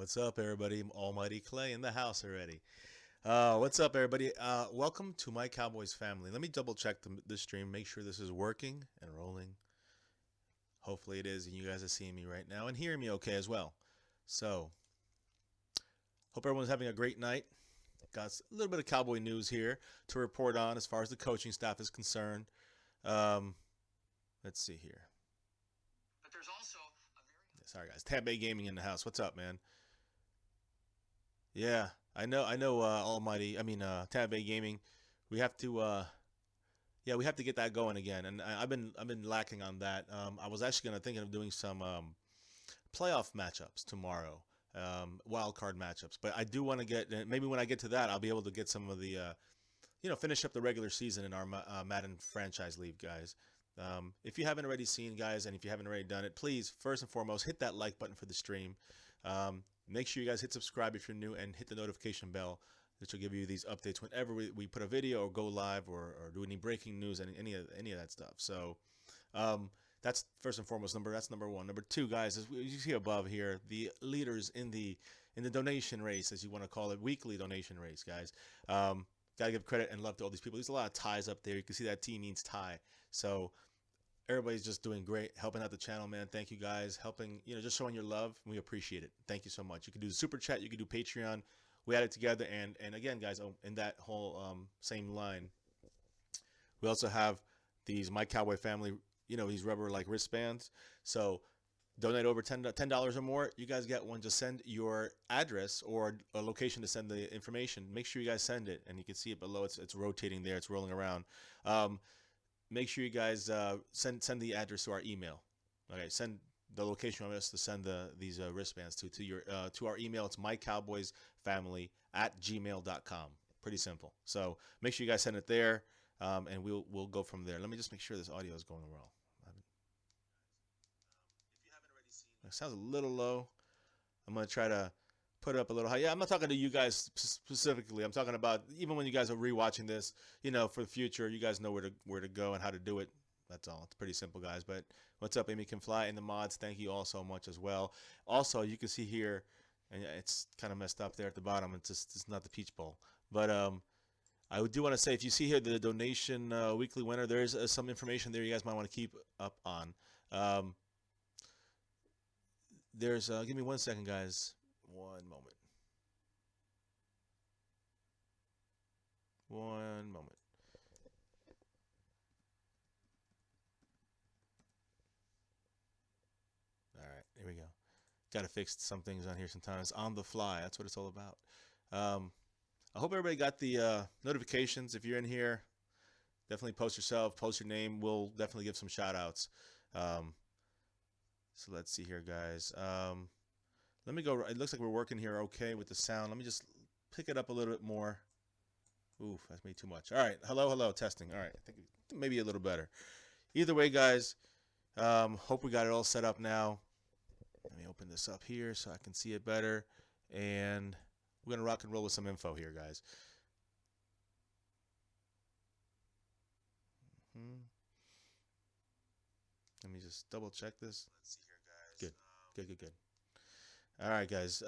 What's up, everybody? Almighty Clay in the house already. What's up, everybody? Welcome to my Cowboys family. Let me double check the stream, make sure this is working and rolling. Hopefully, it is, and you guys are seeing me right now and hearing me okay as well. So, hope everyone's having a great night. Got a little bit of Cowboy news here to report on as far as the coaching staff is concerned. Um, let's see here. But there's also a very sorry guys, Tab Bay Gaming in the house. What's up, man? Yeah, I know. Almighty, Tab A Gaming. We have to, yeah, we have to get that going again. And I've been lacking on that. I was actually gonna thinking of doing some playoff matchups tomorrow, wild card matchups. But I do want to get maybe when I get to that, I'll be able to get some of the, finish up the regular season in our Madden franchise league, guys. If you haven't already seen, guys, and if you haven't already done it, please first and foremost hit that like button for the stream. Make sure you guys hit subscribe if you're new and hit the notification bell, which will give you these updates whenever we put a video or go live or do any breaking news and any of that stuff. So um, that's first and foremost. That's number one. Number two, guys, as you see above here, the leaders in the donation race, as you want to call it, weekly donation race, guys. Gotta give credit and love to all these people. There's a lot of ties up there. You can see that T means tie. So everybody's just doing great, helping out the channel, man. Thank you guys, helping, just showing your love. We appreciate it. Thank you so much. You can do the super chat, you can do Patreon. We add it together, and again, guys, in that whole same line, we also have these My Cowboy Family, these rubber like wristbands. So donate over $10 or more, you guys get one. Just send your address or a location to send the information. Make sure you guys send it, and you can see it below. It's rotating there. It's rolling around. Make sure you guys send the address to our email. Okay, send the location on us to send these wristbands to our email. It's mycowboysfamily@gmail.com. Pretty simple. So make sure you guys send it there, and we'll go from there. Let me just make sure this audio is going well. It sounds a little low. I'm gonna try to put it up a little high. Yeah, I'm not talking to you guys specifically. I'm talking about even when you guys are rewatching this, for the future, you guys know where to go and how to do it. That's all. It's pretty simple, guys. But what's up, Amy Can Fly and the mods? Thank you all so much as well. Also, you can see here, and it's kind of messed up there at the bottom. It's not the Peach Bowl, but I do want to say if you see here the donation weekly winner, there's some information there you guys might want to keep up on. Um, there's give me 1 second, guys. One moment. One moment. All right, here we go. Got to fix some things on here sometimes on the fly. That's what it's all about. I hope everybody got the notifications. If you're in here, definitely post yourself, post your name. We'll definitely give some shout outs. So let's see here, guys. Let me go. It looks like we're working here okay with the sound. Let me just pick it up a little bit more. Oof, that's me too much. All right. Hello, hello, testing. All right. I think maybe a little better. Either way, guys, hope we got it all set up now. Let me open this up here so I can see it better. And we're going to rock and roll with some info here, guys. Let me just double check this. Let's see here, guys. Good, good, good, good. All right, guys.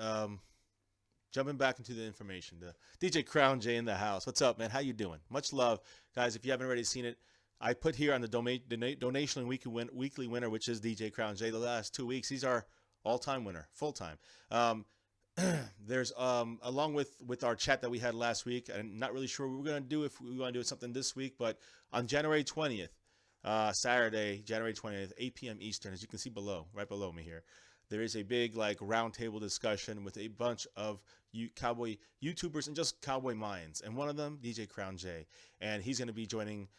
Jumping back into the information. The DJ Crown J in the house. What's up, man? How you doing? Much love, guys. If you haven't already seen it, I put here on the donation weekly winner, which is DJ Crown J. The last 2 weeks, he's our all-time winner, full-time. There's along with our chat that we had last week. I'm not really sure what we're gonna do, if we want to do something this week, but on January 20th, Saturday, January 20th, 8 p.m. Eastern, as you can see below, right below me here, there is a big roundtable discussion with a bunch of Cowboy YouTubers and just Cowboy minds, and one of them, DJ Crown J, and he's going to be joining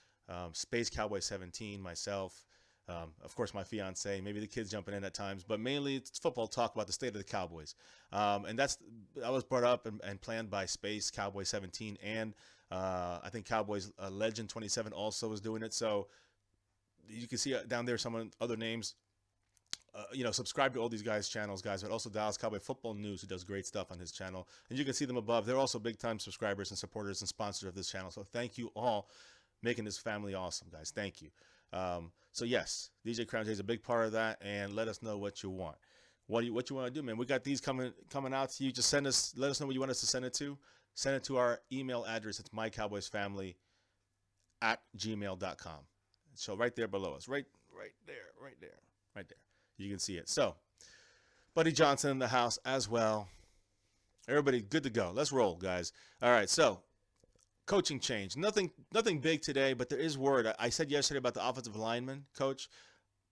Space Cowboy 17, myself, of course my fiance, maybe the kids jumping in at times, but mainly it's football talk about the state of the Cowboys, and that was brought up and planned by Space Cowboy 17, and I think Cowboys Legend 27 also is doing it. So you can see down there some other names. Subscribe to all these guys' channels, guys, but also Dallas Cowboy Football News, who does great stuff on his channel. And you can see them above. They're also big-time subscribers and supporters and sponsors of this channel. So thank you all, making this family awesome, guys. Thank you. So yes, DJ Crown J is a big part of that, and let us know what you want. what you want to do, man? We got these coming out to you. Just let us know what you want us to send it to. Send it to our email address. It's mycowboysfamily@gmail.com. So right there below us, right there. You can see it. So, Buddy Johnson in the house as well. Everybody good to go. Let's roll, guys. All right. So, coaching change. Nothing big today, but there is word. I said yesterday about the offensive lineman coach.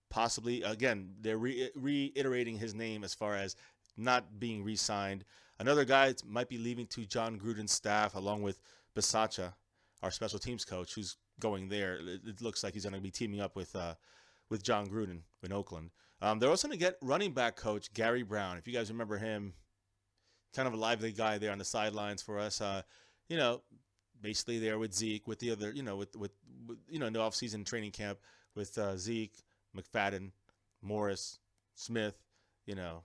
Possibly again, they're reiterating his name as far as not being re-signed. Another guy might be leaving to John Gruden's staff, along with Bisaccia, our special teams coach, who's going there. It looks like he's going to be teaming up with John Gruden in Oakland. They're also going to get running back coach Gary Brown. If you guys remember him, kind of a lively guy there on the sidelines for us. You know, basically there with Zeke, with the other, with in the offseason training camp with Zeke, McFadden, Morris, Smith, the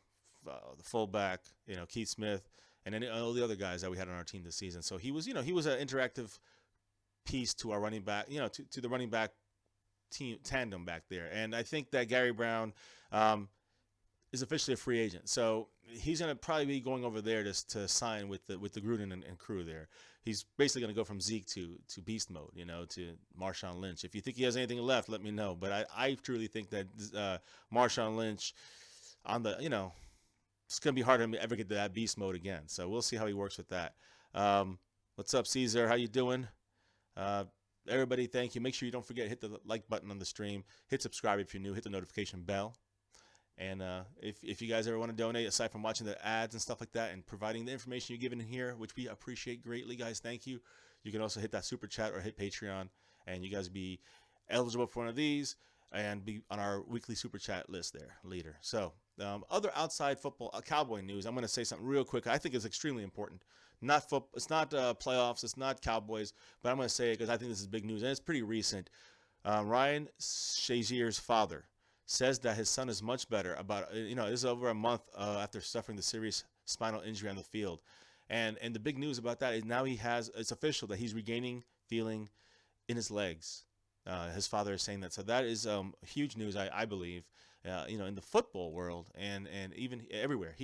fullback, Keith Smith, and then all the other guys that we had on our team this season. So he was an interactive piece to our running back, to the running back team tandem back there. And I think that Gary Brown is officially a free agent. So he's going to probably be going over there to sign with the Gruden and crew there. He's basically going to go from Zeke to beast mode, to Marshawn Lynch. If you think he has anything left, let me know. But I truly think that Marshawn Lynch on the, it's going to be hard to ever get to that beast mode again. So we'll see how he works with that. What's up, Caesar? How you doing? Everybody, thank you. Make sure you don't forget, hit the like button on the stream. Hit subscribe if you're new. Hit the notification bell. And if you guys ever want to donate, aside from watching the ads and stuff like that and providing the information you're giving in here, which we appreciate greatly, guys, thank you. You can also hit that super chat or hit Patreon, and you guys be eligible for one of these and be on our weekly super chat list there later. So other outside football, Cowboy news, I'm going to say something real quick. I think it's extremely important. It's not playoffs. It's not Cowboys, but I'm going to say it because I think this is big news, and it's pretty recent. Ryan Shazier's father says that his son is much better. This is over a month after suffering the serious spinal injury on the field. And the big news about that is now it's official that he's regaining feeling in his legs. His father is saying that. So that is huge news, I believe, in the football world and even everywhere.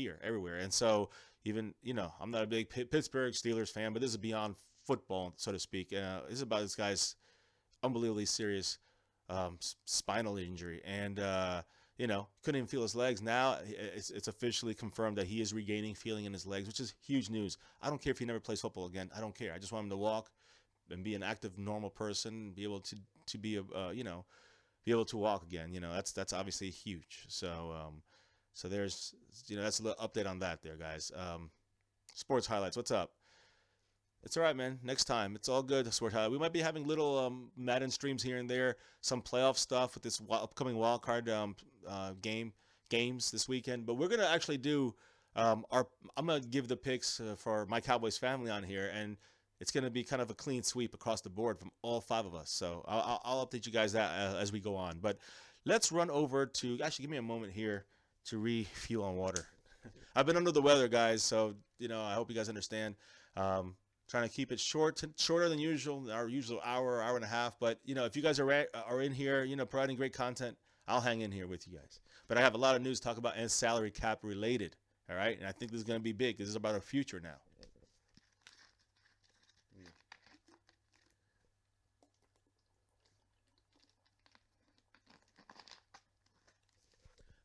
And so even, I'm not a big Pittsburgh Steelers fan, but this is beyond football, so to speak. This is about this guy's unbelievably serious spinal injury, and couldn't even feel his legs. Now it's officially confirmed that he is regaining feeling in his legs, which is huge news. I don't care if he never plays football again. I don't care. I just want him to walk and be an active, normal person, be able to be be able to walk again. That's obviously huge. So there's that's a little update on that there, guys. Sports highlights. What's up? It's all right, man. Next time. It's all good. We might be having little Madden streams here and there, some playoff stuff with this upcoming wild card games this weekend. But we're gonna actually do I'm gonna give the picks for my Cowboys family on here, and it's gonna be kind of a clean sweep across the board from all five of us. So I'll update you guys that as we go on. But let's run over to give me a moment here to refuel on water. I've been under the weather, guys, so I hope you guys understand. Trying to keep it shorter than usual, our usual hour and a half. But if you guys are in here, providing great content, I'll hang in here with you guys. But I have a lot of news to talk about and salary cap related. All right, and I think this is going to be big. This is about our future now.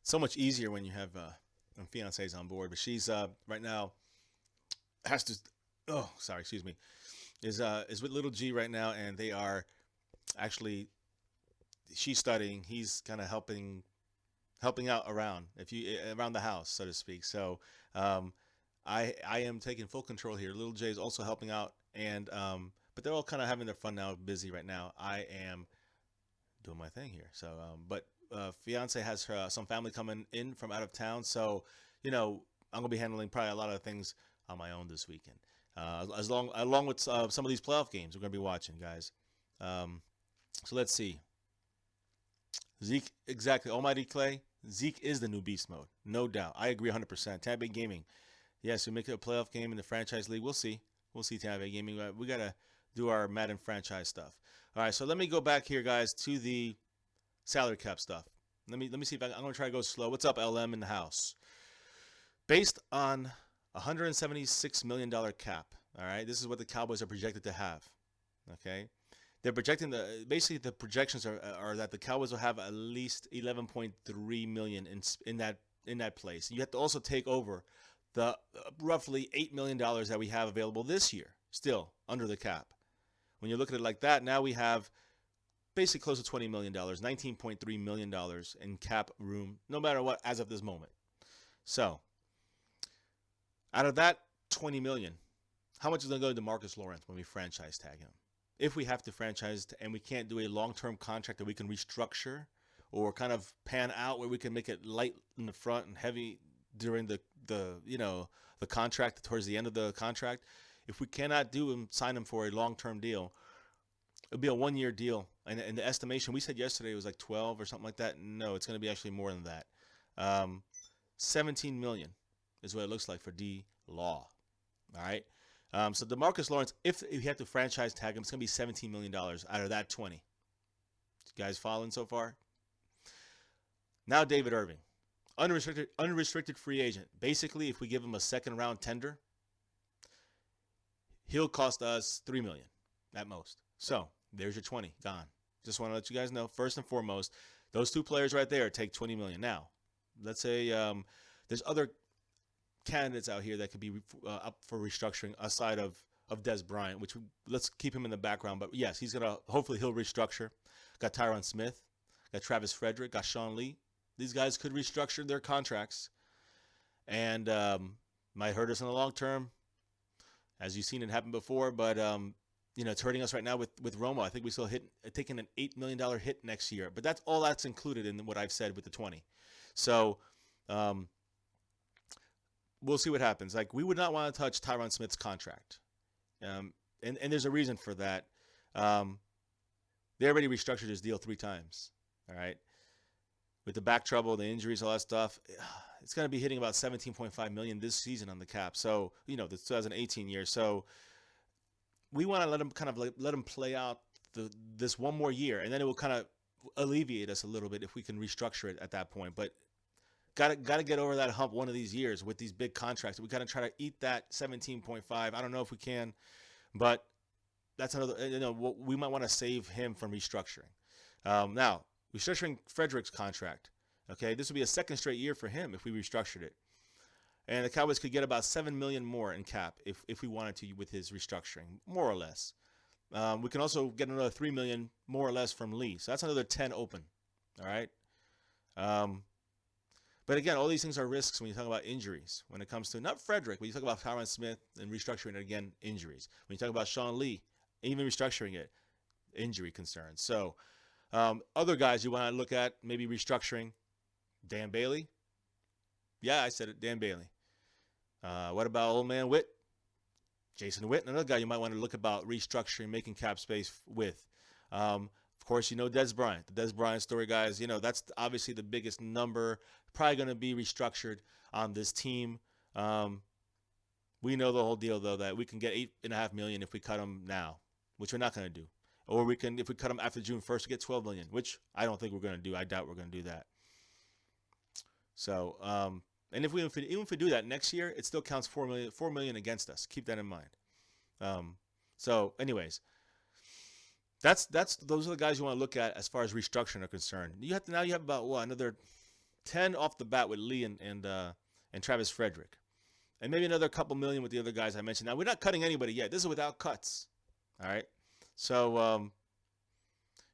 So much easier when you have fiancés on board, but she's right now has to. Oh, sorry, excuse me. Is with little G right now, and they are actually. She's studying. He's kind of helping out around around the house, so to speak. So, I am taking full control here. Little J is also helping out, and but they're all kind of having their fun now, busy right now. I am doing my thing here. So, but fiance has some family coming in from out of town, so I'm gonna be handling probably a lot of things on my own this weekend. Along with some of these playoff games we're gonna be watching, guys. So let's see. Zeke, exactly. Almighty Clay. Zeke is the new beast mode, no doubt. I agree 100%. Tampa Bay Gaming. Yes, we make it a playoff game in the franchise league. We'll see. Tampa Bay Gaming. We gotta do our Madden franchise stuff. All right, so let me go back here, guys, to the salary cap stuff. Let me see if I'm gonna try to go slow. What's up, LM in the house? Based on $176 million cap. All right, this is what the Cowboys are projected to have. Okay, they're projecting basically the projections are that the Cowboys will have at least 11.3 million in that place. You have to also take over the roughly $8 million that we have available this year, still under the cap. When you look at it like that, now we have basically close to $20 million, $19.3 million in cap room, no matter what, as of this moment. So, out of that 20 million, how much is going to go to Marcus Lawrence when we franchise tag him? If we have to franchise and we can't do a long-term contract that we can restructure or kind of pan out where we can make it light in the front and heavy during the contract towards the end of the contract, if we cannot sign him for a long-term deal, it'll be a 1-year deal. And the estimation we said yesterday was like 12 or something like that. No, it's going to be actually more than that. 17 million is what it looks like for D Law. All right. So DeMarcus Lawrence, if you have to franchise tag him, it's going to be $17 million out of that 20. You guys following so far? Now David Irving, unrestricted free agent. Basically, if we give him a second round tender, he'll cost us $3 million at most. So there's your 20 gone. Just want to let you guys know, first and foremost, those two players right there take $20 million. Now, let's say there's other candidates out here that could be up for restructuring aside of Dez Bryant, which let's keep him in the background. But yes, hopefully he'll restructure. Got Tyron Smith, got Travis Frederick, got Sean Lee. These guys could restructure their contracts and might hurt us in the long term, as you've seen it happen before. But it's hurting us right now with Romo. I think we still taking an $8 million hit next year. But that's included in what I've said with the 20. So we'll see what happens. Like, we would not want to touch Tyron Smith's contract. And there's a reason for that. They already restructured his deal 3 times. All right. With the back trouble, the injuries, all that stuff, it's going to be hitting about $17.5 million this season on the cap. So, the 2018 year. So we want to let him play out this one more year, and then it will kind of alleviate us a little bit if we can restructure it at that point. But got to get over that hump one of these years with these big contracts. We got to try to eat that 17.5. I don't know if we can, but that's another. We might want to save him from restructuring. Now, restructuring Frederick's contract. Okay, this would be a second straight year for him if we restructured it, and the Cowboys could get about $7 million more in cap if we wanted to with his restructuring, more or less. We can also get another $3 million more or less from Lee, so that's another 10 open. All right. But again, all these things are risks when you talk about injuries. When it comes to not Frederick, when you talk about Tyron Smith and restructuring it again, injuries. When you talk about Sean Lee, even restructuring it, injury concerns. So other guys you want to look at, maybe restructuring. Dan Bailey. Yeah, I said it, Dan Bailey. What about old man Witt? Jason Witt, another guy you might want to look about restructuring, making cap space with. Of course, Dez Bryant. The Dez Bryant story, guys, that's obviously the biggest number. Probably going to be restructured on this team. We know the whole deal, though, that we can get $8.5 million if we cut him now, which we're not going to do. Or if we cut him after June 1st, we get $12 million, which I don't think we're going to do. I doubt we're going to do that. So, and even if we do that next year, it still counts $4 million against us. Keep that in mind. So, anyways, those are the guys you want to look at as far as restructuring are concerned. You have about another 10 off the bat with Lee and Travis Frederick, and maybe another couple million with the other guys I mentioned. Now, we're not cutting anybody yet. This is without cuts. All right. So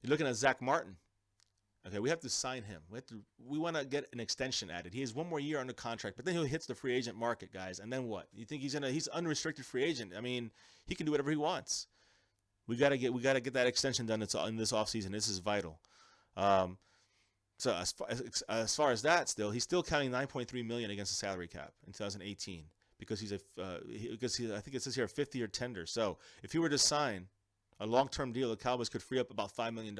you're looking at Zach Martin. Okay, we have to sign him. We want to get an extension added. He has 1 more year under contract, but then he hits the free agent market, guys. And then what? You think he's unrestricted free agent? I mean, he can do whatever he wants. We gotta get that extension done. It's in this offseason. This is vital. So as far as that, he's still counting $9.3 million against the salary cap in 2018 because I think it says here a 5th-year tender. So if he were to sign a long-term deal, the Cowboys could free up about $5 million,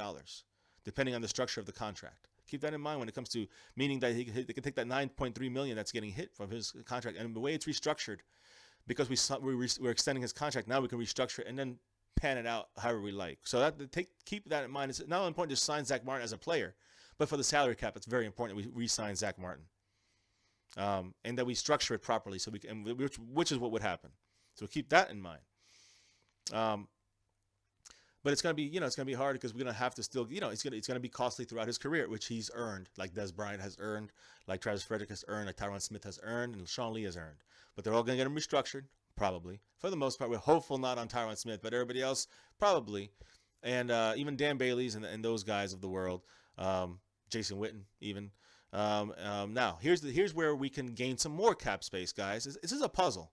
depending on the structure of the contract. Keep that in mind when it comes to meaning that they can take that $9.3 million that's getting hit from his contract, and the way it's restructured, because we're extending his contract, now we can restructure it and then pan it out however we like. So keep that in mind. It's not only important to sign Zach Martin as a player, but for the salary cap, it's very important that we re-sign Zach Martin. and that we structure it properly, so we can, which is what would happen. So keep that in mind. Um, but it's gonna be, it's gonna be hard because we're gonna have to still, it's gonna be costly throughout his career, which he's earned, like Des Bryant has earned, like Travis Frederick has earned, like Tyron Smith has earned, and Sean Lee has earned. But they're all gonna get him restructured, probably. For the most part, we're hopeful not on Tyron Smith, but everybody else probably, and even Dan Bailey's and those guys of the world, Jason Witten even. Now here's where we can gain some more cap space, guys. This is a puzzle.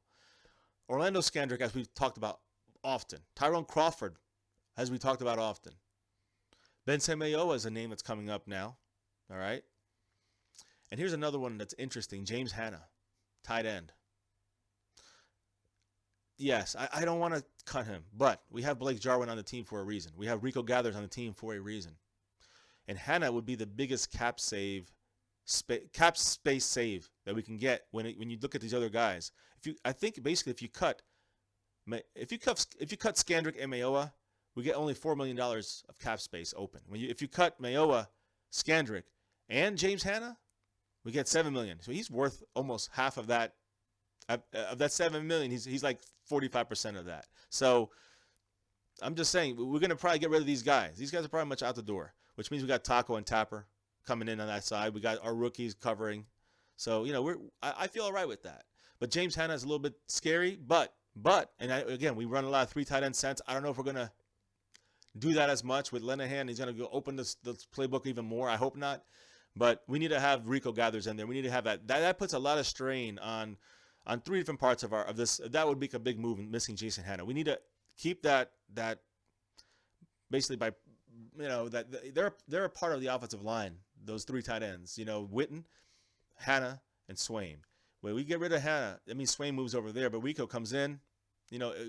Orlando Scandrick, as we've talked about often. Tyrone Crawford, as we talked about often. Ben Semeoa is a name that's coming up now. All right. And here's another one that's interesting. James Hanna, tight end. Yes, I don't want to cut him, but we have Blake Jarwin on the team for a reason. We have Rico Gathers on the team for a reason. And Hanna would be the biggest cap space save that we can get when you look at these other guys. I think basically if you cut Scandrick and Mayoa, we get only $4 million of cap space open. If you cut Mayoa, Scandrick, and James Hanna, we get $7 million. So he's worth almost half of that. Of that $7 million, he's like 45% of that. So I'm just saying we're gonna probably get rid of these guys. These guys are probably much out the door, which means we got Taco and Tapper coming in on that side. We got our rookies covering. So I feel all right with that. But James Hanna is a little bit scary. But again, we run a lot of 3 tight end sets. I don't know if we're gonna do that as much with Lenahan. He's gonna go open the playbook even more. I hope not. But we need to have Rico Gathers in there. We need to have that. That puts a lot of strain on 3 different parts of this. That would make a big move in missing Jason Hanna. We need to keep that basically by that they're a part of the offensive line. Those 3 tight ends. Witten, Hanna, and Swain. When we get rid of Hanna, I mean Swain moves over there, but Rico comes in.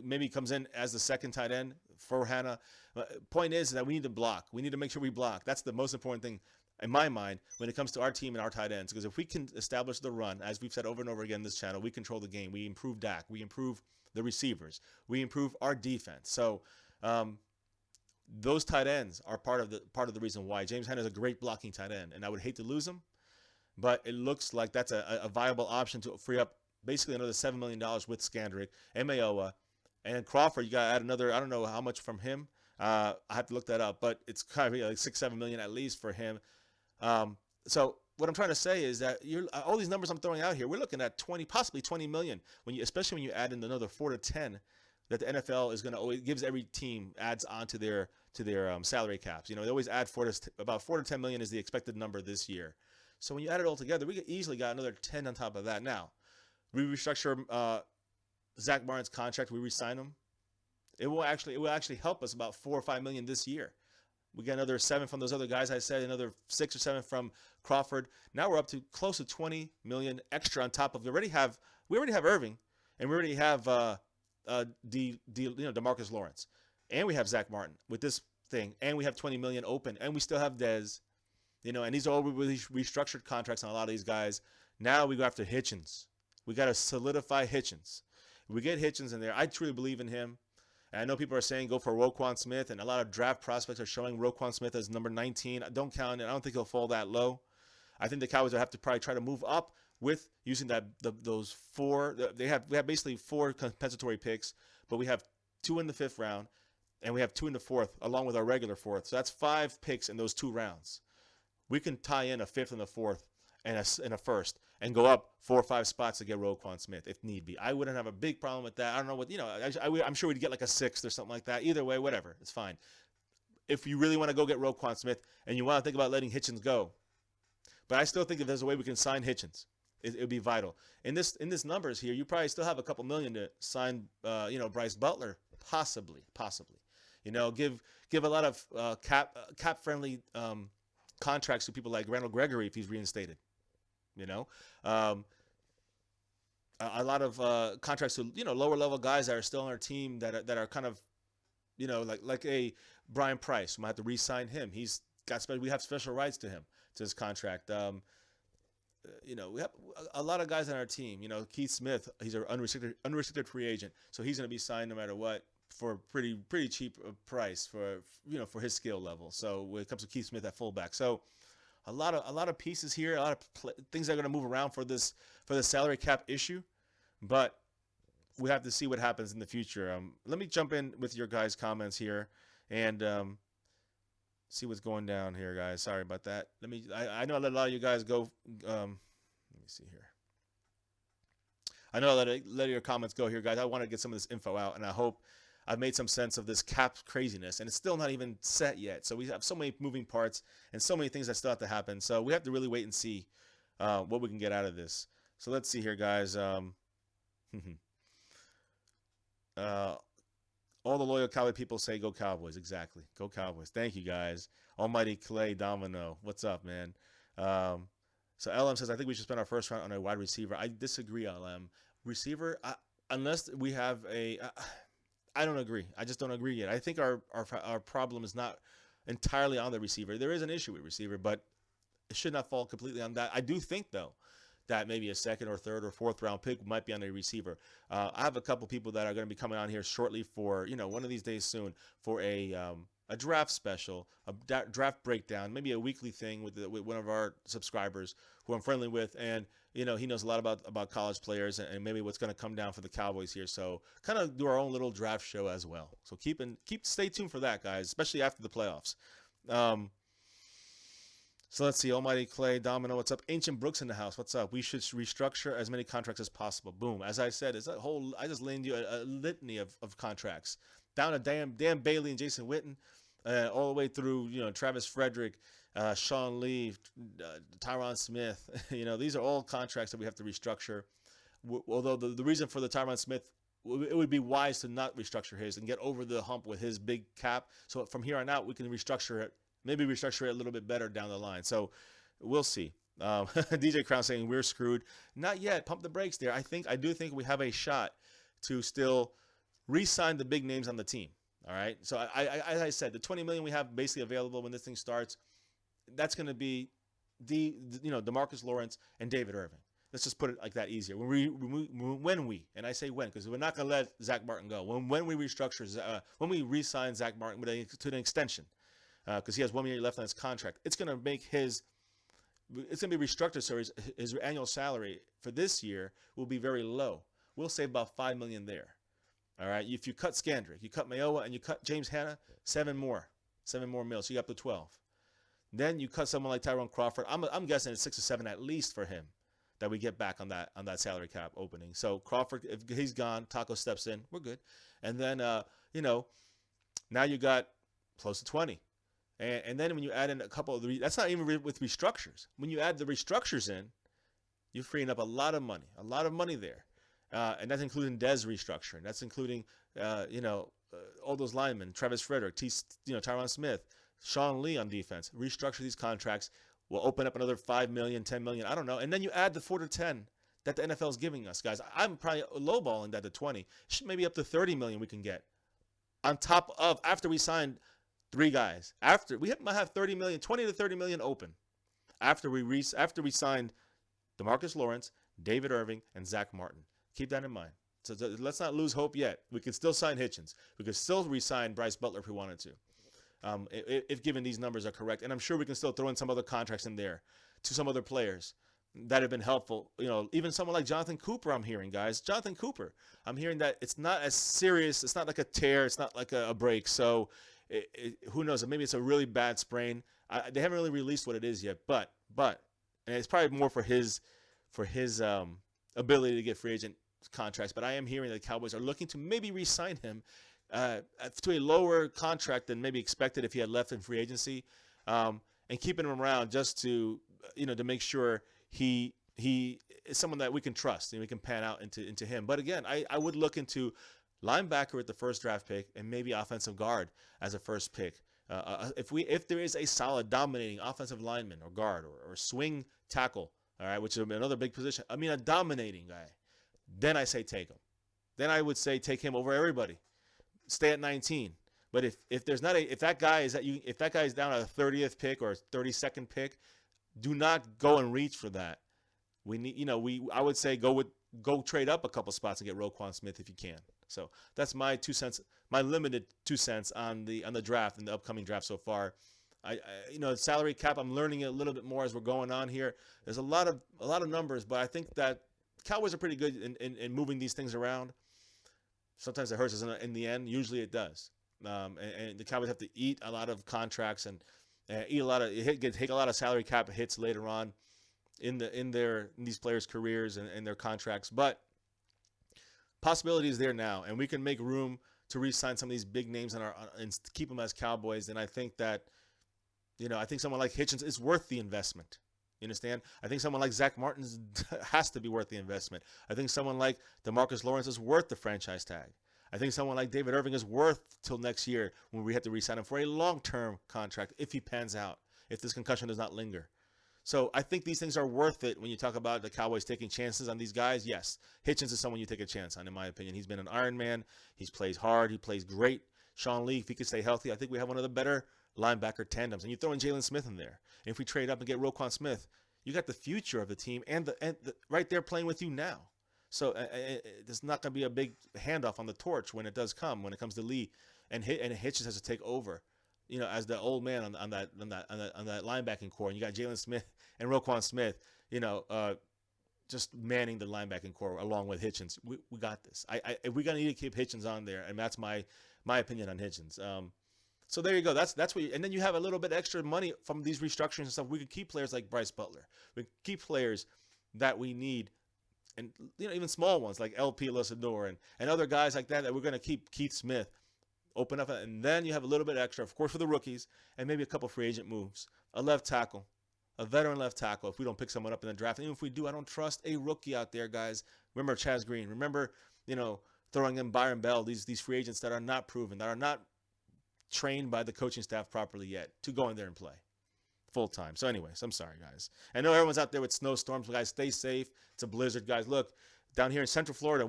Maybe comes in as the second tight end for Hanna. Point is that we need to block. We need to make sure we block. That's the most important thing in my mind when it comes to our team and our tight ends. Because if we can establish the run, as we've said over and over again in this channel, we control the game. We improve Dak. We improve the receivers. We improve our defense. So those tight ends are part of the reason why James Hanna is a great blocking tight end, and I would hate to lose him, but it looks like that's a viable option to free up basically another $7 million with Scandrick and Mayoa. And Crawford, you got to add another, I don't know how much from him. I have to look that up, but it's kind of like $6-7 million at least for him. So what I'm trying to say is that all these numbers I'm throwing out here, we're looking at possibly $20 million, especially when you add in another 4 to 10 that the NFL is going to always gives every team adds on to their salary caps. They always add about 4 to 10 million is the expected number this year. So when you add it all together, we easily got another 10 on top of that. Now, we restructure Zach Martin's contract. We re-sign him. It will actually help us about 4 or 5 million this year. We get another 7 from those other guys I said, another 6 or 7 from Crawford. Now we're up to close to 20 million extra on top of. We already have Irving, and we already have DeMarcus Lawrence, and we have Zach Martin with this thing, and we have 20 million open, and we still have Dez, and these are all really restructured contracts on a lot of these guys. Now we go after Hitchens. We got to solidify Hitchens. We get Hitchens in there. I truly believe in him. And I know people are saying go for Roquan Smith, and a lot of draft prospects are showing Roquan Smith as number 19. Don't count it. I don't think he'll fall that low. I think the Cowboys will have to probably try to move up with using those 4. We have basically 4 compensatory picks, but we have 2 in the 5th round, and we have 2 in the 4th, along with our regular 4th. So that's 5 picks in those 2 rounds. We can tie in a 5th and a 4th and a 1st and go up 4 or 5 spots to get Roquan Smith if need be. I wouldn't have a big problem with that. I don't know what, I'm sure we'd get like a 6th or something like that. Either way, whatever, it's fine. If you really want to go get Roquan Smith and you want to think about letting Hitchens go, but I still think if there's a way we can sign Hitchens, it would be vital. In this numbers here, you probably still have a couple million to sign, Bryce Butler, possibly. Give a lot of cap friendly contracts to people like Randall Gregory if he's reinstated. A lot of contracts to lower level guys that are still on our team that are kind of like a Brian Price. We might have to re-sign him. We have special rights to his contract. We have a lot of guys on our team. Keith Smith, he's an unrestricted free agent, so he's going to be signed no matter what for a pretty cheap price for his skill level. So when it comes to Keith Smith at fullback, so a lot of pieces here, a lot of things that are going to move around for the salary cap issue, but we have to see what happens in the future. Let me jump in with your guys' comments here and see what's going down here, guys. Sorry about that. I know I let a lot of you guys go. Let me see here. I know I let your comments go here, guys. I want to get some of this info out, and I hope I've made some sense of this cap craziness, and it's still not even set yet. So we have so many moving parts and so many things that still have to happen. So we have to really wait and see what we can get out of this. So let's see here, guys. Uh, all the loyal Cowboy people say go Cowboys. Exactly. Go Cowboys. Thank you, guys. Almighty Clay Domino. What's up, man? So LM says, I think we should spend our first round on a wide receiver. I disagree, LM. Receiver, unless we have I don't agree. I just don't agree yet. I think our problem is not entirely on the receiver. There is an issue with receiver, but it should not fall completely on that. I do think, though, that maybe a second or third or fourth round pick might be on a receiver. I have a couple people that are going to be coming on here shortly for, one of these days soon for a draft special, a draft breakdown, maybe a weekly thing with one of our subscribers who I'm friendly with, and he knows a lot about college players and maybe what's going to come down for the Cowboys here. So kind of do our own little draft show as well. So stay tuned for that, guys, especially after the playoffs. So let's see. Almighty Clay, Domino, what's up? Ancient Brooks in the house. What's up? We should restructure as many contracts as possible. Boom. As I said, I just laid you a litany of contracts. Down to Dan Bailey and Jason Witten, all the way through, Travis Frederick, Sean Lee, Tyron Smith. These are all contracts that we have to restructure. Although the reason for the Tyron Smith, it would be wise to not restructure his and get over the hump with his big cap. So from here on out, we can restructure it. Maybe restructure it a little bit better down the line. So we'll see. DJ Crown saying we're screwed. Not yet. Pump the brakes there. I do think we have a shot to still re-sign the big names on the team. All right. So as I said, the $20 million we have basically available when this thing starts, that's going to be DeMarcus Lawrence and David Irving. Let's just put it like that easier. When we, and I say when, because we're not going to let Zach Martin go. When we restructure, when we re-sign Zach Martin to an extension, because he has 1 year left on his contract, it's going to be restructured, so his annual salary for this year will be very low. We'll save about $5 million there. All right. If you cut Skandrick, you cut Mayowa, and you cut James Hanna, 7 more mils. So you up to 12. Then you cut someone like Tyrone Crawford. I'm guessing it's 6 or 7 at least for him that we get back on that salary cap opening. So Crawford, if he's gone, Taco steps in. We're good. And then now you got close to 20. And then when you add in a couple of that's not even with restructures. When you add the restructures in, you're freeing up a lot of money there. And that's including Dez restructuring. That's including, all those linemen, Travis Frederick, Tyron Smith, Sean Lee on defense. Restructure these contracts. We'll open up another $5 million, $10 million. I don't know. And then you add the 4 to 10 that the NFL is giving us, guys. I'm probably lowballing that to 20. Maybe up to $30 million we can get on top of after we signed 3 guys. After we might have 30 million, 20 to 30 million open after we signed DeMarcus Lawrence, David Irving, and Zach Martin. Keep that in mind. So let's not lose hope yet. We could still sign Hitchens. We could still re-sign Bryce Butler if we wanted to, if given these numbers are correct. And I'm sure we can still throw in some other contracts in there to some other players that have been helpful. Even someone like Jonathan Cooper, I'm hearing, guys. Jonathan Cooper. I'm hearing that it's not as serious. It's not like a tear. It's not like a break. So who knows? Maybe it's a really bad sprain. They haven't really released what it is yet. But and it's probably more for his ability to get free agent contracts. But I am hearing that the Cowboys are looking to maybe re-sign him to a lower contract than maybe expected if he had left in free agency, and keeping him around just to to make sure he is someone that we can trust and we can pan out into him. But again, I would look into linebacker at the first draft pick and maybe offensive guard as a first pick. If there is a solid dominating offensive lineman or guard or swing tackle, all right, which is another big position. I mean, a dominating guy. Then I say take him. Then I would say take him over everybody. Stay at 19. But if that guy is down at a 30th pick or 32nd pick, do not go and reach for that. We need, I would say go trade up a couple spots and get Roquan Smith if you can. So that's my 2 cents, my limited 2 cents on the draft and the upcoming draft so far. Salary cap. I'm learning it a little bit more as we're going on here. There's a lot of numbers, but I think that Cowboys are pretty good in moving these things around. Sometimes it hurts us in the end. Usually it does. And the Cowboys have to eat a lot of contracts and take a lot of salary cap hits later on in these players' careers and their contracts. But possibility is there now, and we can make room to re-sign some of these big names and keep them as Cowboys. And I think that I think someone like Hitchens is worth the investment. You understand? I think someone like Zach Martin has to be worth the investment. I think someone like DeMarcus Lawrence is worth the franchise tag. I think someone like David Irving is worth till next year when we have to re-sign him for a long-term contract if he pans out, if this concussion does not linger. So I think these things are worth it when you talk about the Cowboys taking chances on these guys. Yes, Hitchens is someone you take a chance on, in my opinion. He's been an Iron Man. He plays hard. He plays great. Sean Lee, if he could stay healthy, I think we have one of the better linebacker tandems. And you throw in Jalen Smith in there. And if we trade up and get Roquan Smith, you got the future of the team and the right there playing with you now. So there's not going to be a big handoff on the torch when it does come, when it comes to Lee, and Hitchens has to take over, as the old man on that linebacking core. And you got Jalen Smith and Roquan Smith, just manning the linebacking core along with Hitchens. We got this. We're going to need to keep Hitchens on there, and that's my opinion on Hitchens. So there you go. That's what and then you have a little bit extra money from these restructurings and stuff. We could keep players like Bryce Butler. We could keep players that we need, and even small ones like LP Lusador and other guys like that we're going to keep. Keith Smith, open up, and then you have a little bit extra, of course, for the rookies, and maybe a couple free agent moves. A left tackle, a veteran left tackle. If we don't pick someone up in the draft, and even if we do, I don't trust a rookie out there, guys. Remember Chaz Green. Remember, throwing in Byron Bell. These free agents that are not proven, that are not trained by the coaching staff properly yet to go in there and play full time. So anyways, I'm sorry, guys. I know everyone's out there with snowstorms. Guys, stay safe. It's a blizzard, guys. Look, down here in Central Florida,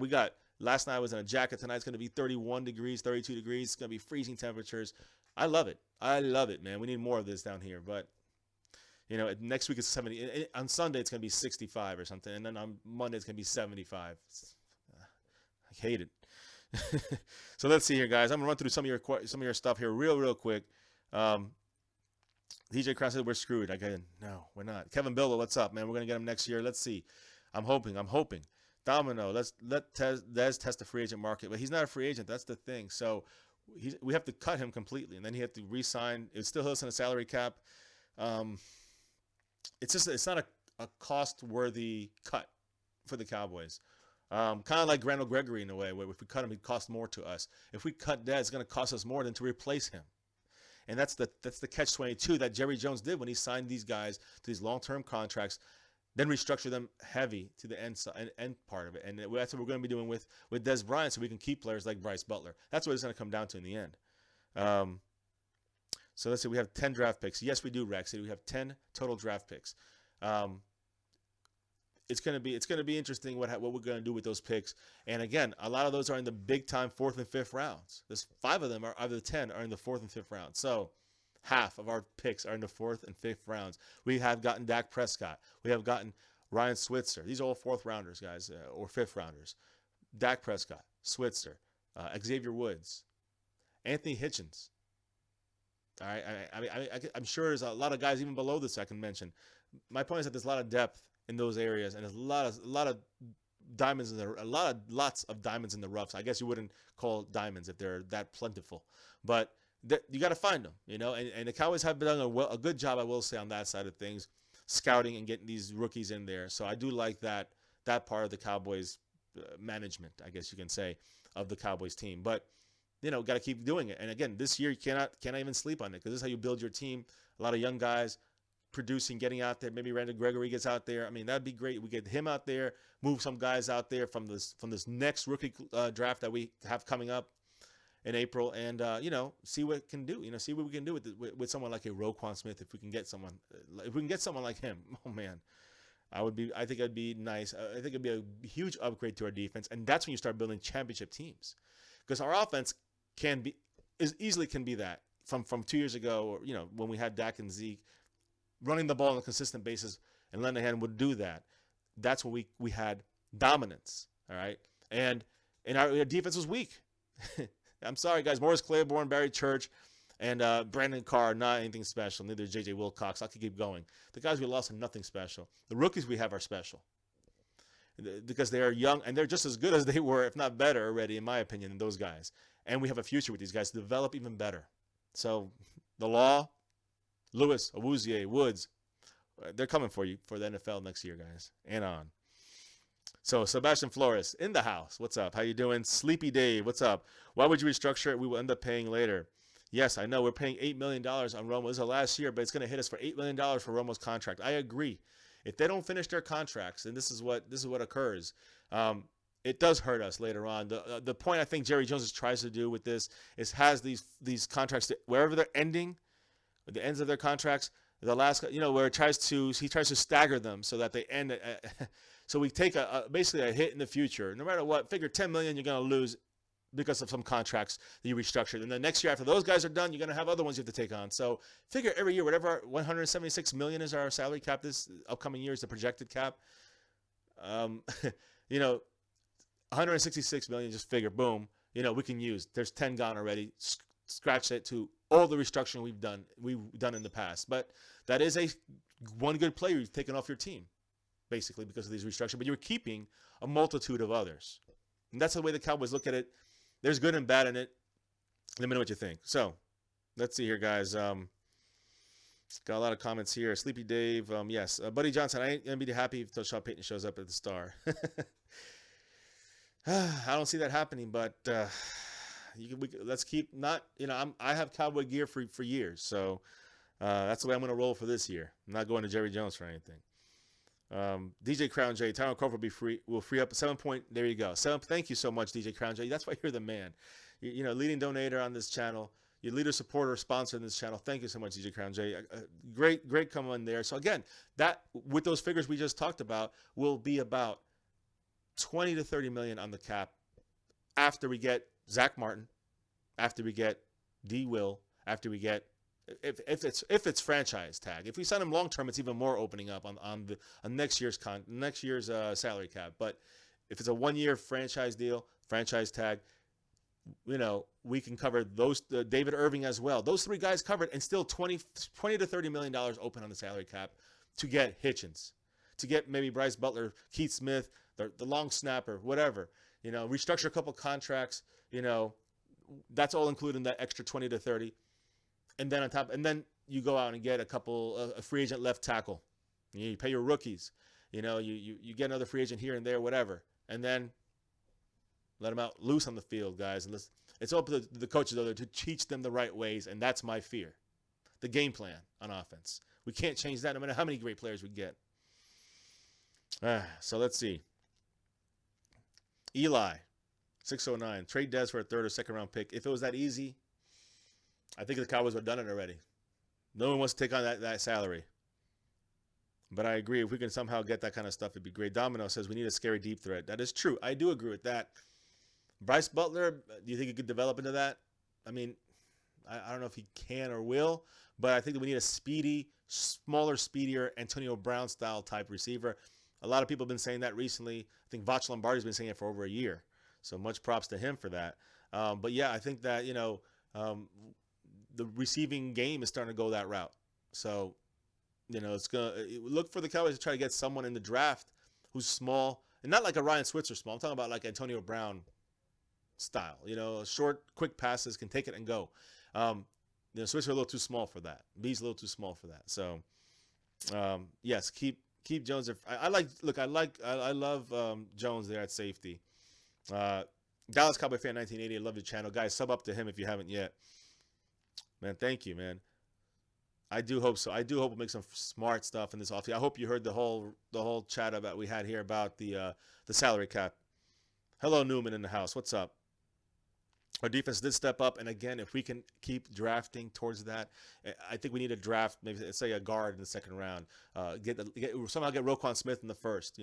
last night I was in a jacket. Tonight it's going to be 31 degrees, 32 degrees. It's going to be freezing temperatures. I love it. I love it, man. We need more of this down here. But, next week it's 70. On Sunday it's going to be 65 or something. And then on Monday it's going to be 75. I hate it. So let's see here, guys. I'm gonna run through some of your stuff here real quick. DJ Crown said we're screwed. No, we're not. Kevin Billo, what's up, man? We're gonna get him next year. Let's see. I'm hoping. Domino, let Dez test the free agent market, but he's not a free agent. That's the thing. So we have to cut him completely, and then he have to re-sign. It still hits on a salary cap. It's not a cost-worthy cut for the Cowboys. Kind of like Randall Gregory in a way, where if we cut him, he'd cost more to us. If we cut Dez, it's going to cost us more than to replace him. And that's the catch-22 that Jerry Jones did when he signed these guys to these long-term contracts, then restructure them heavy to the end part of it. And that's what we're going to be doing with Dez Bryant, so we can keep players like Bryce Butler. That's what it's going to come down to in the end. So let's see, we have 10 draft picks. Yes, we do, Rex. We have 10 total draft picks. It's gonna be interesting what we're gonna do with those picks. And again, a lot of those are in the big time 4th and 5th rounds. There's 5 of them out of the 10 are in the 4th and 5th round. So half of our picks are in the 4th and 5th rounds. We have gotten Dak Prescott. We have gotten Ryan Switzer. These are all 4th rounders, guys, or 5th rounders. Dak Prescott, Switzer, Xavier Woods, Anthony Hitchens. All right, I'm sure there's a lot of guys even below this I can mention. My point is that there's a lot of depth in those areas, and there's a lot of diamonds in there, lots of diamonds in the roughs. I guess you wouldn't call diamonds if they're that plentiful, but you got to find them, And the Cowboys have done a good job, I will say, on that side of things, scouting and getting these rookies in there. So I do like that part of the Cowboys management, I guess you can say, of the Cowboys team. But got to keep doing it. And again, this year you cannot even sleep on it, because this is how you build your team. A lot of young guys producing, getting out there. Maybe Randall Gregory gets out there. I mean, that'd be great. We get him out there, move some guys out there from this next rookie draft that we have coming up in April, and see what it can do. See what we can do with someone like a Roquan Smith. If we can get someone like him, oh man, I think it'd be nice. I think it'd be a huge upgrade to our defense, and that's when you start building championship teams, because our offense can be that from 2 years ago, or when we had Dak and Zeke running the ball on a consistent basis, and Lenahan would do that. That's when we had dominance, all right? And our defense was weak. I'm sorry, guys. Morris Claiborne, Barry Church, And Brandon Carr, not anything special. Neither is J.J. Wilcox. I could keep going. The guys we lost are nothing special. The rookies we have are special because they are young and they're just as good as they were, if not better already, in my opinion, than those guys. And we have a future with these guys to develop even better. So the Law, Lewis, Awuzie, Woods, they're coming for you for the NFL next year, guys, and on. So Sebastian Flores in the house. What's up? How you doing? Sleepy Dave. What's up? Why would you restructure it? We will end up paying later. Yes, I know we're paying $8 million on Romo. This is the last year, but it's going to hit us for $8 million for Romo's contract. I agree. If they don't finish their contracts, and this is what occurs, it does hurt us later on. The point I think Jerry Jones tries to do with this is has these contracts that wherever they're ending, the ends of their contracts, the last, where he tries to stagger them so that they end. So we take basically a hit in the future. No matter what, figure $10 million you're going to lose because of some contracts that you restructured. And then next year after those guys are done, you're going to have other ones you have to take on. So figure every year, whatever our $176 million is our salary cap this upcoming year is the projected cap. 166 million, just figure, boom, we can use. There's 10 gone already. Scratch it to all the restructuring we've done in the past. But that is one good player you've taken off your team, basically, because of these restructuring. But you're keeping a multitude of others. And that's the way the Cowboys look at it. There's good and bad in it. Let me know what you think. So, let's see here, guys. Got a lot of comments here. Sleepy Dave, yes. Buddy Johnson, I ain't going to be happy if Sean Payton shows up at the Star. I don't see that happening, but let's keep not, I have Cowboy gear for years. So, that's the way I'm going to roll for this year. I'm not going to Jerry Jones for anything. DJ Crown J, Tyron Crawford will free up 7 point. There you go. Thank you so much, DJ Crown J. That's why you're the man. Leading donator on this channel, your leader, supporter, sponsor in this channel. Thank you so much, DJ Crown J. Great come on there. So again, that with those figures we just talked about will be about 20 to 30 million on the cap after we get Zach Martin, after we get D. Will, after we get. If it's franchise tag, if we sign him long term, it's even more opening up on next year's salary cap. But if it's a 1 year franchise deal, franchise tag, we can cover those David Irving as well. Those three guys covered, and still 20 to $30 million open on the salary cap to get Hitchens, to get maybe Bryce Butler, Keith Smith, the long snapper, whatever. Restructure a couple contracts. That's all included in that extra 20 to 30. And then you go out and get a couple a free agent left tackle. You pay your rookies. You get another free agent here and there, whatever. And then let them out loose on the field, guys. And it's up to the coaches to teach them the right ways, and that's my fear. The game plan on offense. We can't change that no matter how many great players we get. So let's see. Eli, 609. Trade Dez for a third or second round pick. If it was that easy, I think the Cowboys would have done it already. No one wants to take on that salary. But I agree. If we can somehow get that kind of stuff, it'd be great. Domino says we need a scary deep threat. That is true. I do agree with that. Bryce Butler, do you think he could develop into that? I mean, I don't know if he can or will, but I think that we need a speedy, smaller, speedier Antonio Brown style type receiver. A lot of people have been saying that recently. I think Vach Lombardi's been saying it for over a year. So much props to him for that. But yeah, I think that, the receiving game is starting to go that route. So, it's going to look for the Cowboys to try to get someone in the draft who's small, and not like a Ryan Switzer small. I'm talking about like Antonio Brown style, short, quick passes, can take it and go. Switzer a little too small for that. B's a little too small for that. So, yes, keep Jones. I love Jones there at safety. Dallas Cowboy fan 1980. I love your channel, guys. Sub up to him if you haven't yet. Man, thank you, man. I do hope so. I do hope we'll make some smart stuff in this offseason. I hope you heard the whole chat about we had here about the salary cap. Hello, Newman in the house. What's up? Our defense did step up, and again, if we can keep drafting towards that, I think we need to draft maybe say a guard in the second round. Somehow get Roquan Smith in the first.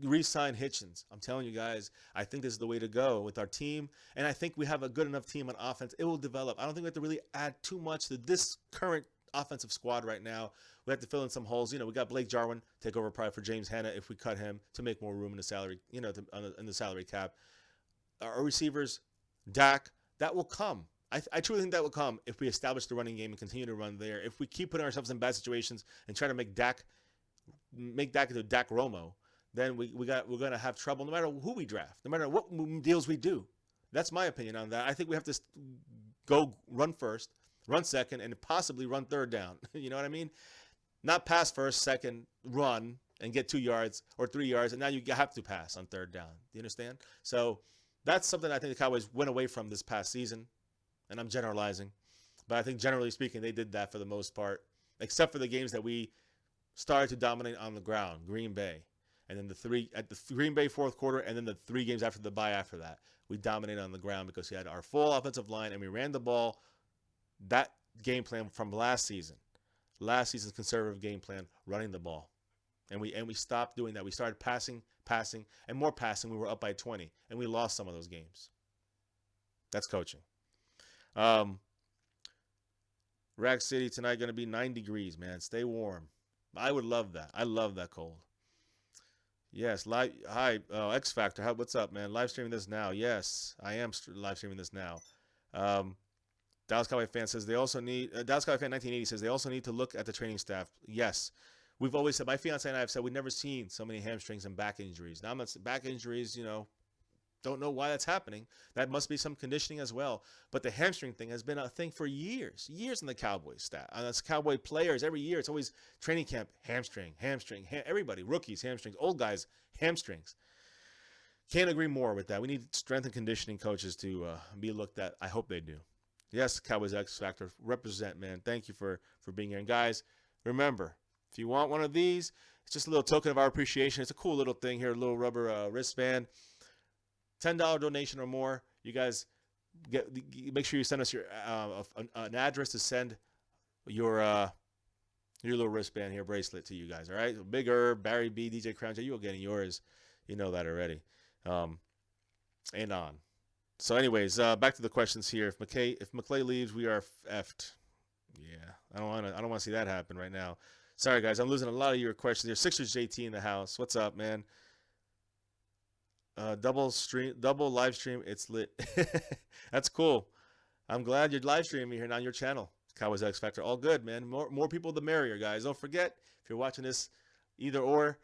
Re-sign Hitchens. I'm telling you guys, I think this is the way to go with our team, and I think we have a good enough team on offense. It will develop. I don't think we have to really add too much to this current offensive squad right now. We have to fill in some holes. We got Blake Jarwin take over probably for James Hanna if we cut him to make more room in the salary, in the salary cap. Our receivers, Dak, that will come. I truly think that will come if we establish the running game and continue to run there. If we keep putting ourselves in bad situations and try to make Dak into Dak Romo, then we're gonna have trouble no matter who we draft, no matter what deals we do. That's my opinion on that. I think we have to go run first, run second, and possibly run third down. You know what I mean? Not pass first, second, run and get 2 yards or 3 yards, and now you have to pass on third down. Do you understand? So that's something I think the Cowboys went away from this past season, and I'm generalizing. But I think generally speaking, they did that for the most part, except for the games that we started to dominate on the ground, Green Bay. And then the Green Bay fourth quarter, and then the 3 games after the bye after that, we dominated on the ground because we had our full offensive line and we ran the ball. That game plan from last season's conservative game plan, running the ball, and we stopped doing that. We started passing, and more passing. We were up by 20, and we lost some of those games. That's coaching. Rack City tonight going to be 9 degrees, man. Stay warm. I would love that. I love that cold. Yes, hi, X Factor. What's up, man? Live streaming this now. Yes, I am live streaming this now. Dallas Cowboy fan says they also need. Dallas Cowboy fan 1980 says they also need to look at the training staff. Yes, we've always said. My fiance and I have said we've never seen so many hamstrings and back injuries. Now, back injuries, don't know why that's happening. That must be some conditioning as well. But the hamstring thing has been a thing for years in the Cowboys staff. And as Cowboy players, every year it's always training camp, hamstring, everybody, rookies, hamstrings, old guys, hamstrings. Can't agree more with that. We need strength and conditioning coaches to be looked at. I hope they do. Yes, Cowboys X Factor, represent, man. Thank you for being here. And guys, remember, if you want one of these, it's just a little token of our appreciation. It's a cool little thing here, a little rubber wristband. $10 donation or more. You guys make sure you send us your an address to send your little wristband here, bracelet to you guys. All right, Big Herb, Barry B, DJ Crown J, you are getting yours. You know that already. And on. So, anyways, back to the questions here. If McClay leaves, we are effed. Yeah, I don't want to see that happen right now. Sorry, guys, I'm losing a lot of your questions here. Sixers JT in the house. What's up, man? Double live stream. It's lit. That's cool. I'm glad you're live streaming here now on your channel. Cowboys X Factor. All good, man. More people the merrier, guys. Don't forget, if you're watching this either or,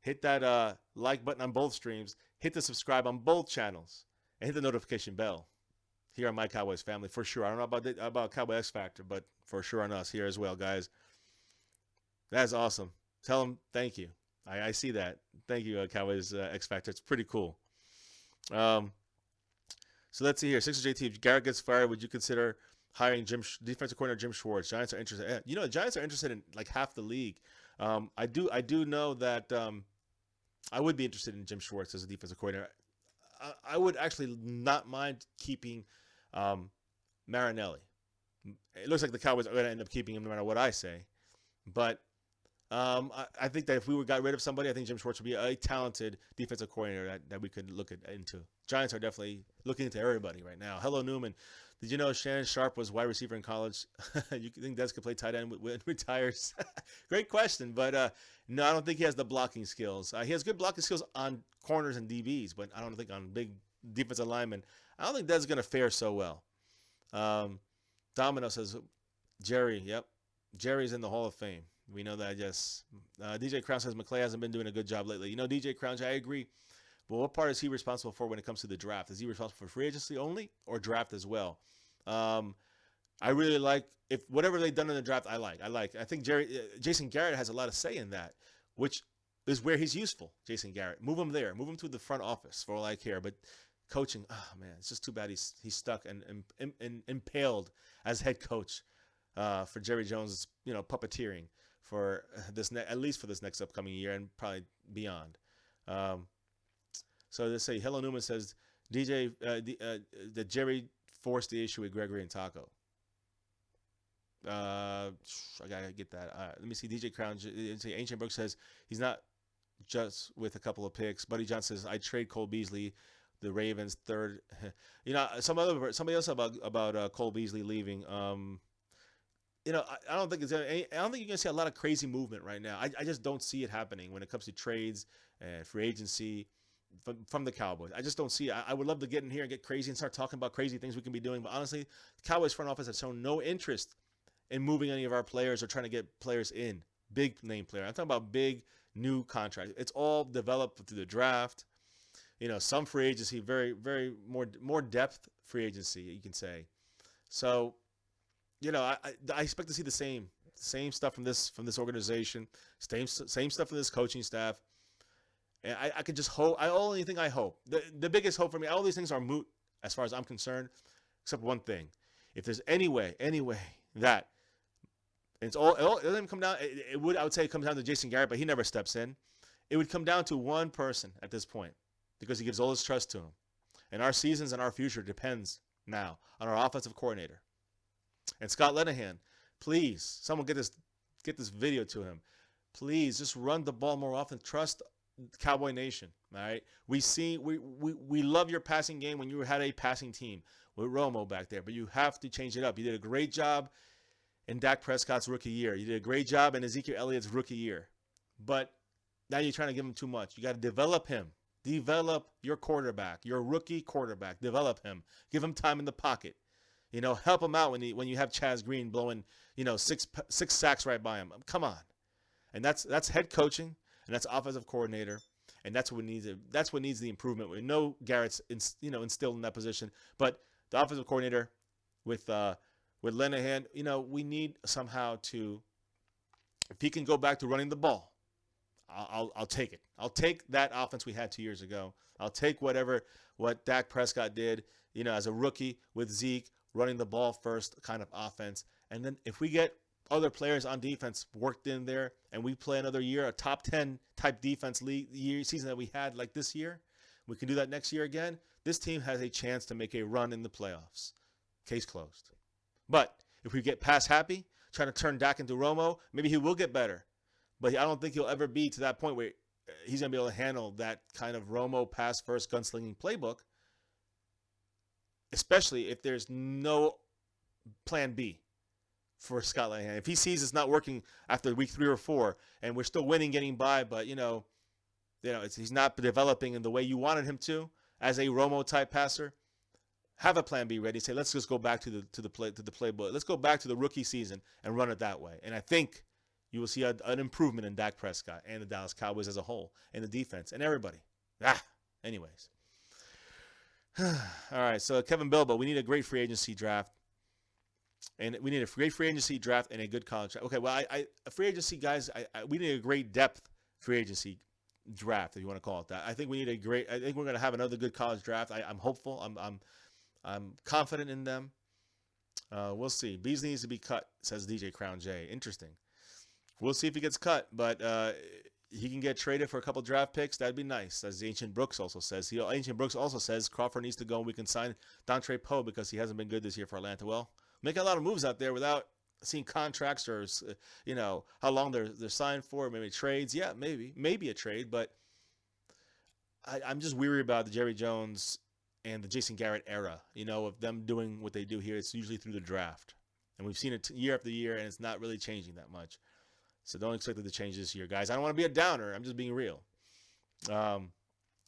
hit that like button on both streams. Hit the subscribe on both channels. And hit the notification bell here on My Cowboys Family for sure. I don't know about Cowboy X Factor, but for sure on us here as well, guys. That's awesome. Tell them thank you. I see that. Thank you, Cowboys X Factor. It's pretty cool. So let's see here. Sixers JT, if Garrett gets fired, would you consider hiring defensive coordinator Jim Schwartz? Giants are interested. The Giants are interested in like half the league. I do know that I would be interested in Jim Schwartz as a defensive coordinator. I would actually not mind keeping Marinelli. It looks like the Cowboys are going to end up keeping him no matter what I say. But I think that if we got rid of somebody, I think Jim Schwartz would be a talented defensive coordinator that we could look into. Giants are definitely looking into everybody right now. Hello, Newman. Did you know Shannon Sharp was wide receiver in college? You think Des could play tight end when retires? Great question, but no, I don't think he has the blocking skills. He has good blocking skills on corners and DBs, but I don't think on big defensive linemen. I don't think Des is going to fare so well. Domino says, Jerry, yep. Jerry's in the Hall of Fame. We know that, yes. DJ Crown says McClay hasn't been doing a good job lately. DJ Crown, I agree. But what part is he responsible for when it comes to the draft? Is he responsible for free agency only or draft as well? I really like if whatever they've done in the draft. I think Jason Garrett has a lot of say in that, which is where he's useful. Jason Garrett, move him there, move him to the front office for all I care. But coaching, oh man, it's just too bad he's stuck and impaled as head coach for Jerry Jones, puppeteering for at least for this next upcoming year and probably beyond. So let's say Hello Newman says DJ that Jerry forced the issue with Gregory and Taco. I gotta get that. Let me see. DJ Crown, Ancient Brooks says he's not just with a couple of picks. Buddy John says I trade Cole Beasley, the Ravens third. Somebody else about Cole Beasley leaving. I don't think you're gonna see a lot of crazy movement right now. I just don't see it happening when it comes to trades and free agency. from the Cowboys. I just don't see it. I would love to get in here and get crazy and start talking about crazy things we can be doing. But honestly, the Cowboys front office has shown no interest in moving any of our players or trying to get players in. Big name player. I'm talking about big new contracts. It's all developed through the draft. Some free agency, very, very more depth free agency, you can say. So, I expect to see the same stuff from this organization, same stuff from this coaching staff. And I could just hope. Only thing I hope, the biggest hope for me, all these things are moot as far as I'm concerned, except one thing. If there's any way that it doesn't even come down. I would say it comes down to Jason Garrett, but he never steps in. It would come down to one person at this point because he gives all his trust to him. And our seasons and our future depends now on our offensive coordinator. And Scott Linehan, please, someone get this video to him. Please just run the ball more often. Trust Cowboy Nation. All right. We love your passing game when you had a passing team with Romo back there, but you have to change it up. You did a great job in Dak Prescott's rookie year. You did a great job in Ezekiel Elliott's rookie year. But now you're trying to give him too much. You got to develop him. Develop your quarterback, your rookie quarterback. Develop him. Give him time in the pocket. Help him out when you have Chaz Green blowing, six sacks right by him. Come on. And that's head coaching, and that's offensive coordinator, and that's what needs the improvement. We know Garrett's instilled in that position, but the offensive coordinator with Linehan, we need somehow to, if he can go back to running the ball, I'll take it. I'll take that offense we had 2 years ago. I'll take what Dak Prescott did, as a rookie with Zeke running the ball first kind of offense. And then if we get other players on defense worked in there and we play another year, a top 10 type defense season that we had like this year, we can do that next year again. This team has a chance to make a run in the playoffs. Case closed. But if we get past happy, trying to turn Dak into Romo, maybe he will get better. But I don't think he'll ever be to that point where he's going to be able to handle that kind of Romo pass-first gunslinging playbook, especially if there's no plan B for Scott Linehan. If he sees it's not working after week 3 or 4 and we're still winning, getting by, but, he's not developing in the way you wanted him to as a Romo-type passer, have a plan B ready. Say, let's just go back to the playbook. Let's go back to the rookie season and run it that way. And I think you will see an improvement in Dak Prescott and the Dallas Cowboys as a whole, and the defense, and everybody. Anyways. All right, so Kevin Bilbo, we need a great free agency draft. And we need a great free agency draft and a good college draft. Okay, well, free agency, guys, we need a great depth free agency draft, if you want to call it that. I think we're going to have another good college draft. I'm hopeful. I'm confident in them. We'll see. Beasley needs to be cut, says DJ Crown J. Interesting. We'll see if he gets cut, but he can get traded for a couple draft picks. That'd be nice, as Ancient Brooks also says. Ancient Brooks also says Crawford needs to go and we can sign Dontre Poe because he hasn't been good this year for Atlanta. Well, making a lot of moves out there without seeing contracts or, how long they're signed for, maybe trades. Yeah, maybe a trade, but I'm just weary about the Jerry Jones and the Jason Garrett era, of them doing what they do here. It's usually through the draft. And we've seen it year after year, and it's not really changing that much. So don't expect it to change this year, guys. I don't want to be a downer. I'm just being real.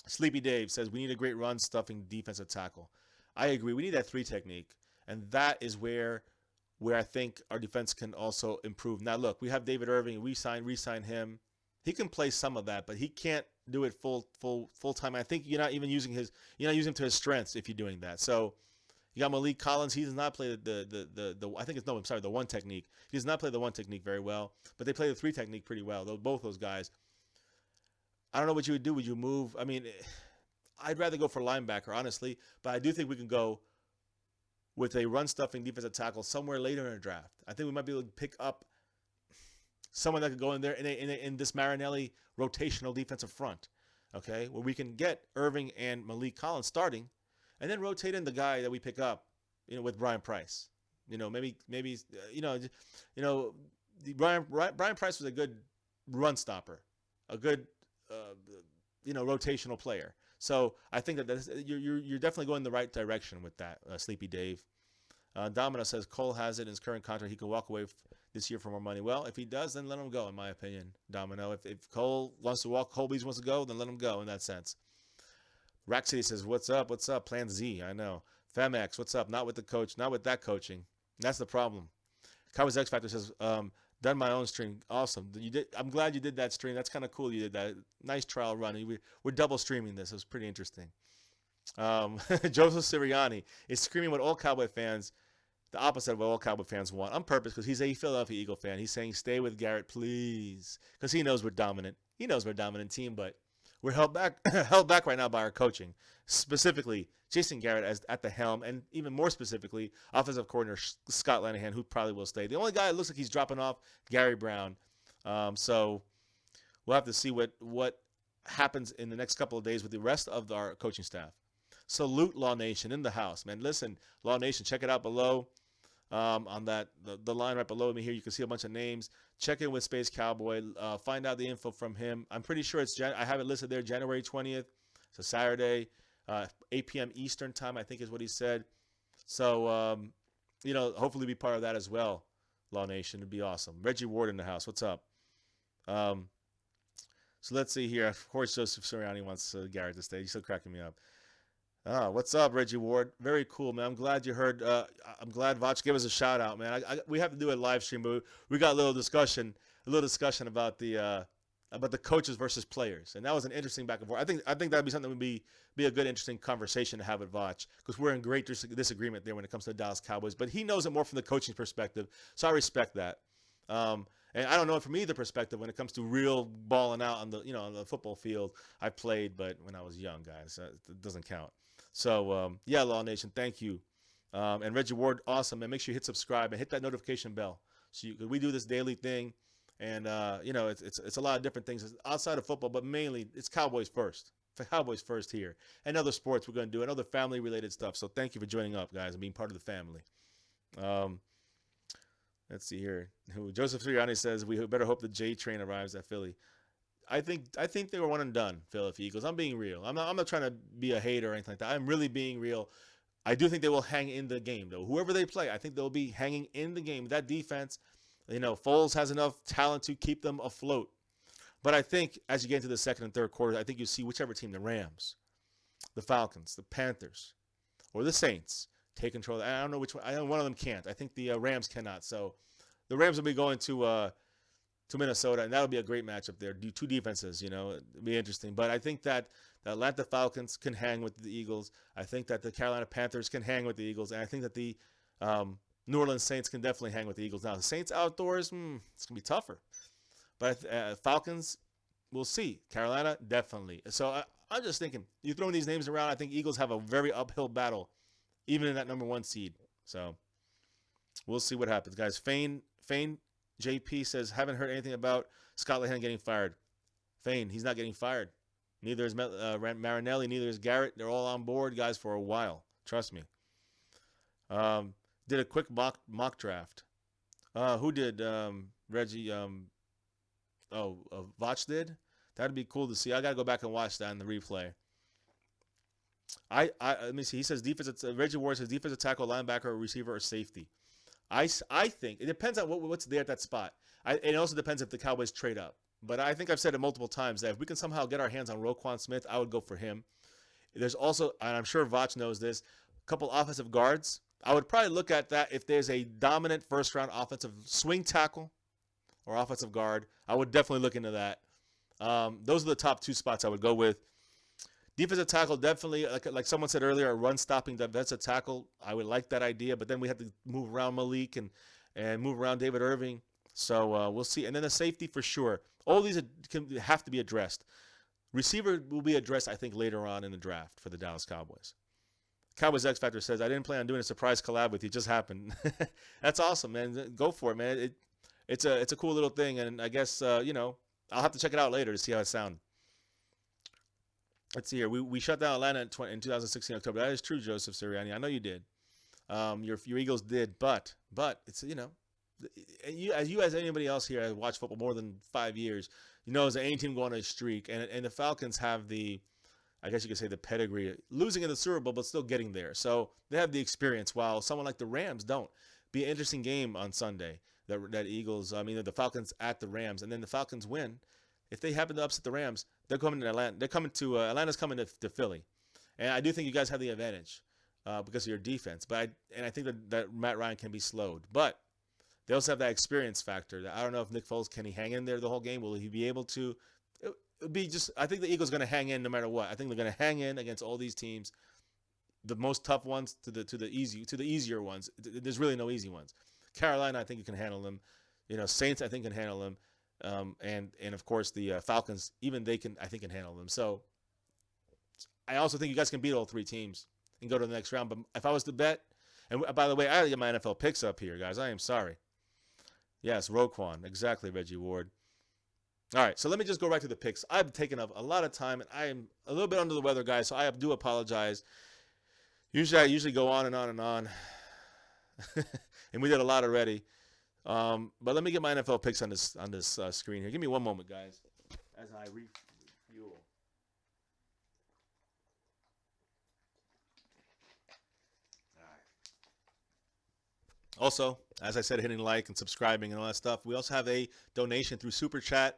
Sleepy Dave says, we need a great run-stuffing defensive tackle. I agree. We need that 3 technique. And that is where I think our defense can also improve. Now, look, we have David Irving. We re-sign him. He can play some of that, but he can't do it full time. I think you're not using him to his strengths if you're doing that. So you got Malik Collins. He does not play the 1 technique. He does not play the 1 technique very well, but they play the 3 technique pretty well. Both those guys. I don't know what you would do. Would you move? I mean, I'd rather go for linebacker, honestly, but I do think we can go with a run-stuffing defensive tackle somewhere later in the draft. I think we might be able to pick up someone that could go in there in this Marinelli rotational defensive front, okay, where we can get Irving and Malik Collins starting, and then rotate in the guy that we pick up, with Brian Price. Maybe Brian Price was a good run stopper, a good rotational player. So I think that you're definitely going the right direction with that, Sleepy Dave. Domino says Cole has it in his current contract. He can walk away this year for more money. Well, if he does, then let him go, in my opinion, Domino. If Cole wants to walk, Cole Beasley wants to go, then let him go in that sense. Rack City says, "What's up? What's up? Plan Z." I know. Femex, what's up? Not with the coach. Not with that coaching. That's the problem. Cowboys X Factor says, "Done my own stream. Awesome. You did. I'm glad you did that stream. That's kind of cool. You did that. Nice trial run. We're double streaming this. It was pretty interesting." Joseph Sirianni is screaming what all Cowboy fans, the opposite of what all Cowboy fans want, on purpose, because he's a Philadelphia Eagle fan. He's saying, "Stay with Garrett, please," because he knows we're dominant. He knows we're a dominant team, but we're held back held back right now by our coaching, specifically Jason Garrett as at the helm, and even more specifically, offensive coordinator Scott Lanahan, who probably will stay. The only guy that looks like he's dropping off, Gary Brown. So we'll have to see what happens in the next couple of days with the rest of our coaching staff. Salute Law Nation in the house, man. Listen, Law Nation, check it out below. On that the line right below me here, you can see a bunch of names. Check in with Space Cowboy. Find out the info from him. I'm pretty sure I have it listed there, January 20th. It's a Saturday, 8 p.m. Eastern time, I think is what he said. So, hopefully be part of that as well, Law Nation. It'd be awesome. Reggie Ward in the house. What's up? So let's see here. Of course, Joseph Sirianni wants Garrett to stay. He's still cracking me up. What's up, Reggie Ward? Very cool, man. I'm glad you heard. I'm glad Vach gave us a shout out, man. We have to do a live stream, but we got a little discussion about the coaches versus players, and that was an interesting back and forth. I think that'd be something that would be a good, interesting conversation to have with Vach, because we're in great disagreement there when it comes to the Dallas Cowboys. But he knows it more from the coaching perspective, so I respect that. And I don't know it from either perspective when it comes to real balling out on the football field. I played, but when I was young, guys, it doesn't count. So, Law Nation, thank you. And Reggie Ward, awesome. And make sure you hit subscribe and hit that notification bell. So we do this daily thing. And, it's a lot of different things outside of football, but mainly it's Cowboys first. Cowboys first here. And other sports we're going to do and other family-related stuff. So thank you for joining up, guys, and being part of the family. Let's see here. Joseph Sirianni says, we better hope the J train arrives at Philly. I think they were one and done, Philadelphia Eagles. I'm being real. I'm not trying to be a hater or anything like that. I'm really being real. I do think they will hang in the game, though. Whoever they play, I think they'll be hanging in the game. That defense, Foles has enough talent to keep them afloat. But I think as you get into the second and third quarters, I think you see whichever team, the Rams, the Falcons, the Panthers, or the Saints, take control. I don't know which one. I know one of them can't. I think the Rams cannot. So the Rams will be going to Minnesota, and that'll be a great matchup there. Two defenses, it'll be interesting. But I think that the Atlanta Falcons can hang with the Eagles. I think that the Carolina Panthers can hang with the Eagles. And I think that the New Orleans Saints can definitely hang with the Eagles. Now, the Saints outdoors, it's going to be tougher. But Falcons, we'll see. Carolina, definitely. So I'm just thinking, you're throwing these names around, I think Eagles have a very uphill battle, even in that number one seed. So we'll see what happens, guys. Fane JP says, haven't heard anything about Scott Lanahan getting fired. Fane, he's not getting fired. Neither is Marinelli, neither is Garrett. They're all on board, guys, for a while. Trust me. Did a quick mock draft. Who did? Reggie? Vach did? That'd be cool to see. I got to go back and watch that in the replay. Let me see. He says Reggie Ward says defensive tackle, linebacker, receiver, or safety. I think it depends on what's there at that spot. It also depends if the Cowboys trade up. But I think I've said it multiple times that if we can somehow get our hands on Roquan Smith, I would go for him. There's also, and I'm sure Vach knows this, a couple offensive guards. I would probably look at that if there's a dominant first-round offensive swing tackle or offensive guard. I would definitely look into that. Those are the top two spots I would go with. Defensive tackle, definitely, like someone said earlier, a run-stopping defensive tackle. I would like that idea, but then we have to move around Malik and move around David Irving. So we'll see. And then the safety for sure. All these have to be addressed. Receiver will be addressed, I think, later on in the draft for the Dallas Cowboys. Cowboys X Factor says, I didn't plan on doing a surprise collab with you. It just happened. That's awesome, man. Go for it, man. It's a cool little thing, and I guess, I'll have to check it out later to see how it sounds. Let's see here. We shut down Atlanta in 2016 October. That is true, Joseph Sirianni. I know you did. Your Eagles did, but it's as anybody else here has watched football more than 5 years, as any team going on a streak, and the Falcons have the, I guess you could say, the pedigree, losing in the Super Bowl but still getting there. So they have the experience, while someone like the Rams don't. Be an interesting game on Sunday. That Eagles, the Falcons at the Rams, and then the Falcons win. If they happen to upset the Rams, they're coming to Atlanta. Atlanta's coming to Philly. And I do think you guys have the advantage because of your defense. I think that Matt Ryan can be slowed. But they also have that experience factor. I don't know if Nick Foles can he hang in there the whole game. Will he be able to? It'll be just. I think the Eagles are going to hang in no matter what. I think they're going to hang in against all these teams, the most tough ones to the easier ones. There's really no easy ones. Carolina, I think you can handle them. Saints, I think can handle them, and of course the Falcons, even they can I think can handle them. So I also think you guys can beat all three teams and go to the next round. But if I was to bet, and by the way, I gotta get my NFL picks up here, guys. I am sorry. Yes, Roquan, exactly, Reggie Ward. All right, so let me just go right to the picks. I've taken up a lot of time, and I am a little bit under the weather, guys. So I do apologize. I usually go on and on and on, and we did a lot already. But let me get my NFL picks on this screen here. Give me one moment, guys, as I refuel. Also, as I said, hitting like and subscribing and all that stuff. We also have a donation through Super Chat,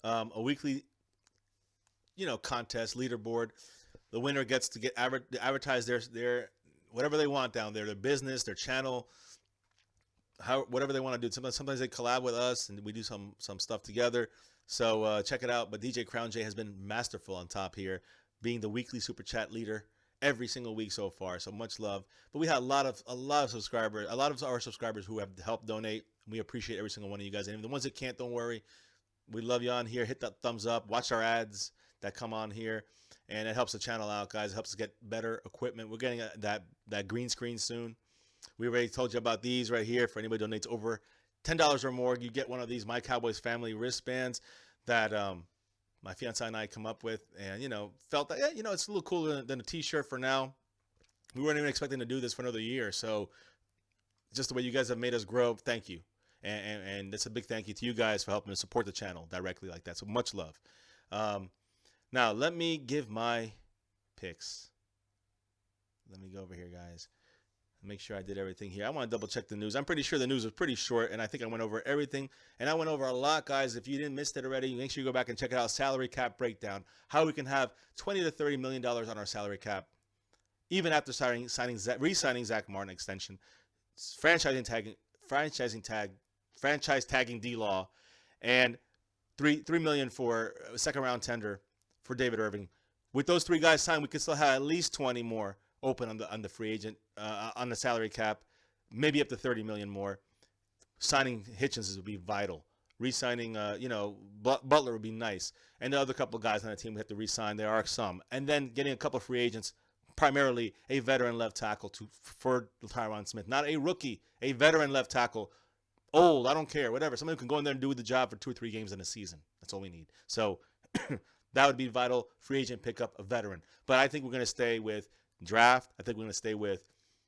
a weekly, contest leaderboard. The winner gets to get advertise their whatever they want down there, their business, their channel, whatever they want to do. Sometimes they collab with us and we do some stuff together. So check it out. But DJ Crown J has been masterful on top here, being the weekly Super Chat leader every single week so far. So much love. But we had a lot of subscribers, a lot of our subscribers who have helped donate. We appreciate every single one of you guys. And the ones that can't, don't worry. We love you on here. Hit that thumbs up. Watch our ads that come on here. And it helps the channel out, guys. It helps us get better equipment. We're getting that green screen soon. We already told you about these right here. For anybody who donates over $10 or more, you get one of these My Cowboys Family wristbands that my fiance and I come up with, and felt that it's a little cooler than a T-shirt for now. We weren't even expecting to do this for another year, so just the way you guys have made us grow, thank you, and it's a big thank you to you guys for helping to support the channel directly like that. So much love. Now let me give my picks. Let me go over here, guys. Make sure I did everything here. I want to double check the news. I'm pretty sure the news was pretty short, and I think I went over everything. And I went over a lot, guys. If you didn't miss it already, make sure you go back and check it out. Salary cap breakdown. How we can have $20 to $30 million on our salary cap, even after re-signing Zach Martin extension, franchise tagging D-Law, and $3 million for a second round tender for David Irving. With those three guys signed, we could still have at least 20 more open on the free agent on the salary cap, maybe up to 30 million more. Signing Hitchens would be vital. Re-signing, Butler would be nice, and the other couple of guys on the team we have to re-sign. There are some, and then getting a couple of free agents, primarily a veteran left tackle for Tyron Smith, not a rookie, a veteran left tackle. Old, I don't care, whatever. Somebody who can go in there and do the job for 2 or 3 games in a season. That's all we need. So that would be vital. Free agent pickup, a veteran. But I think we're going to stay with draft. I think we're going to stay with,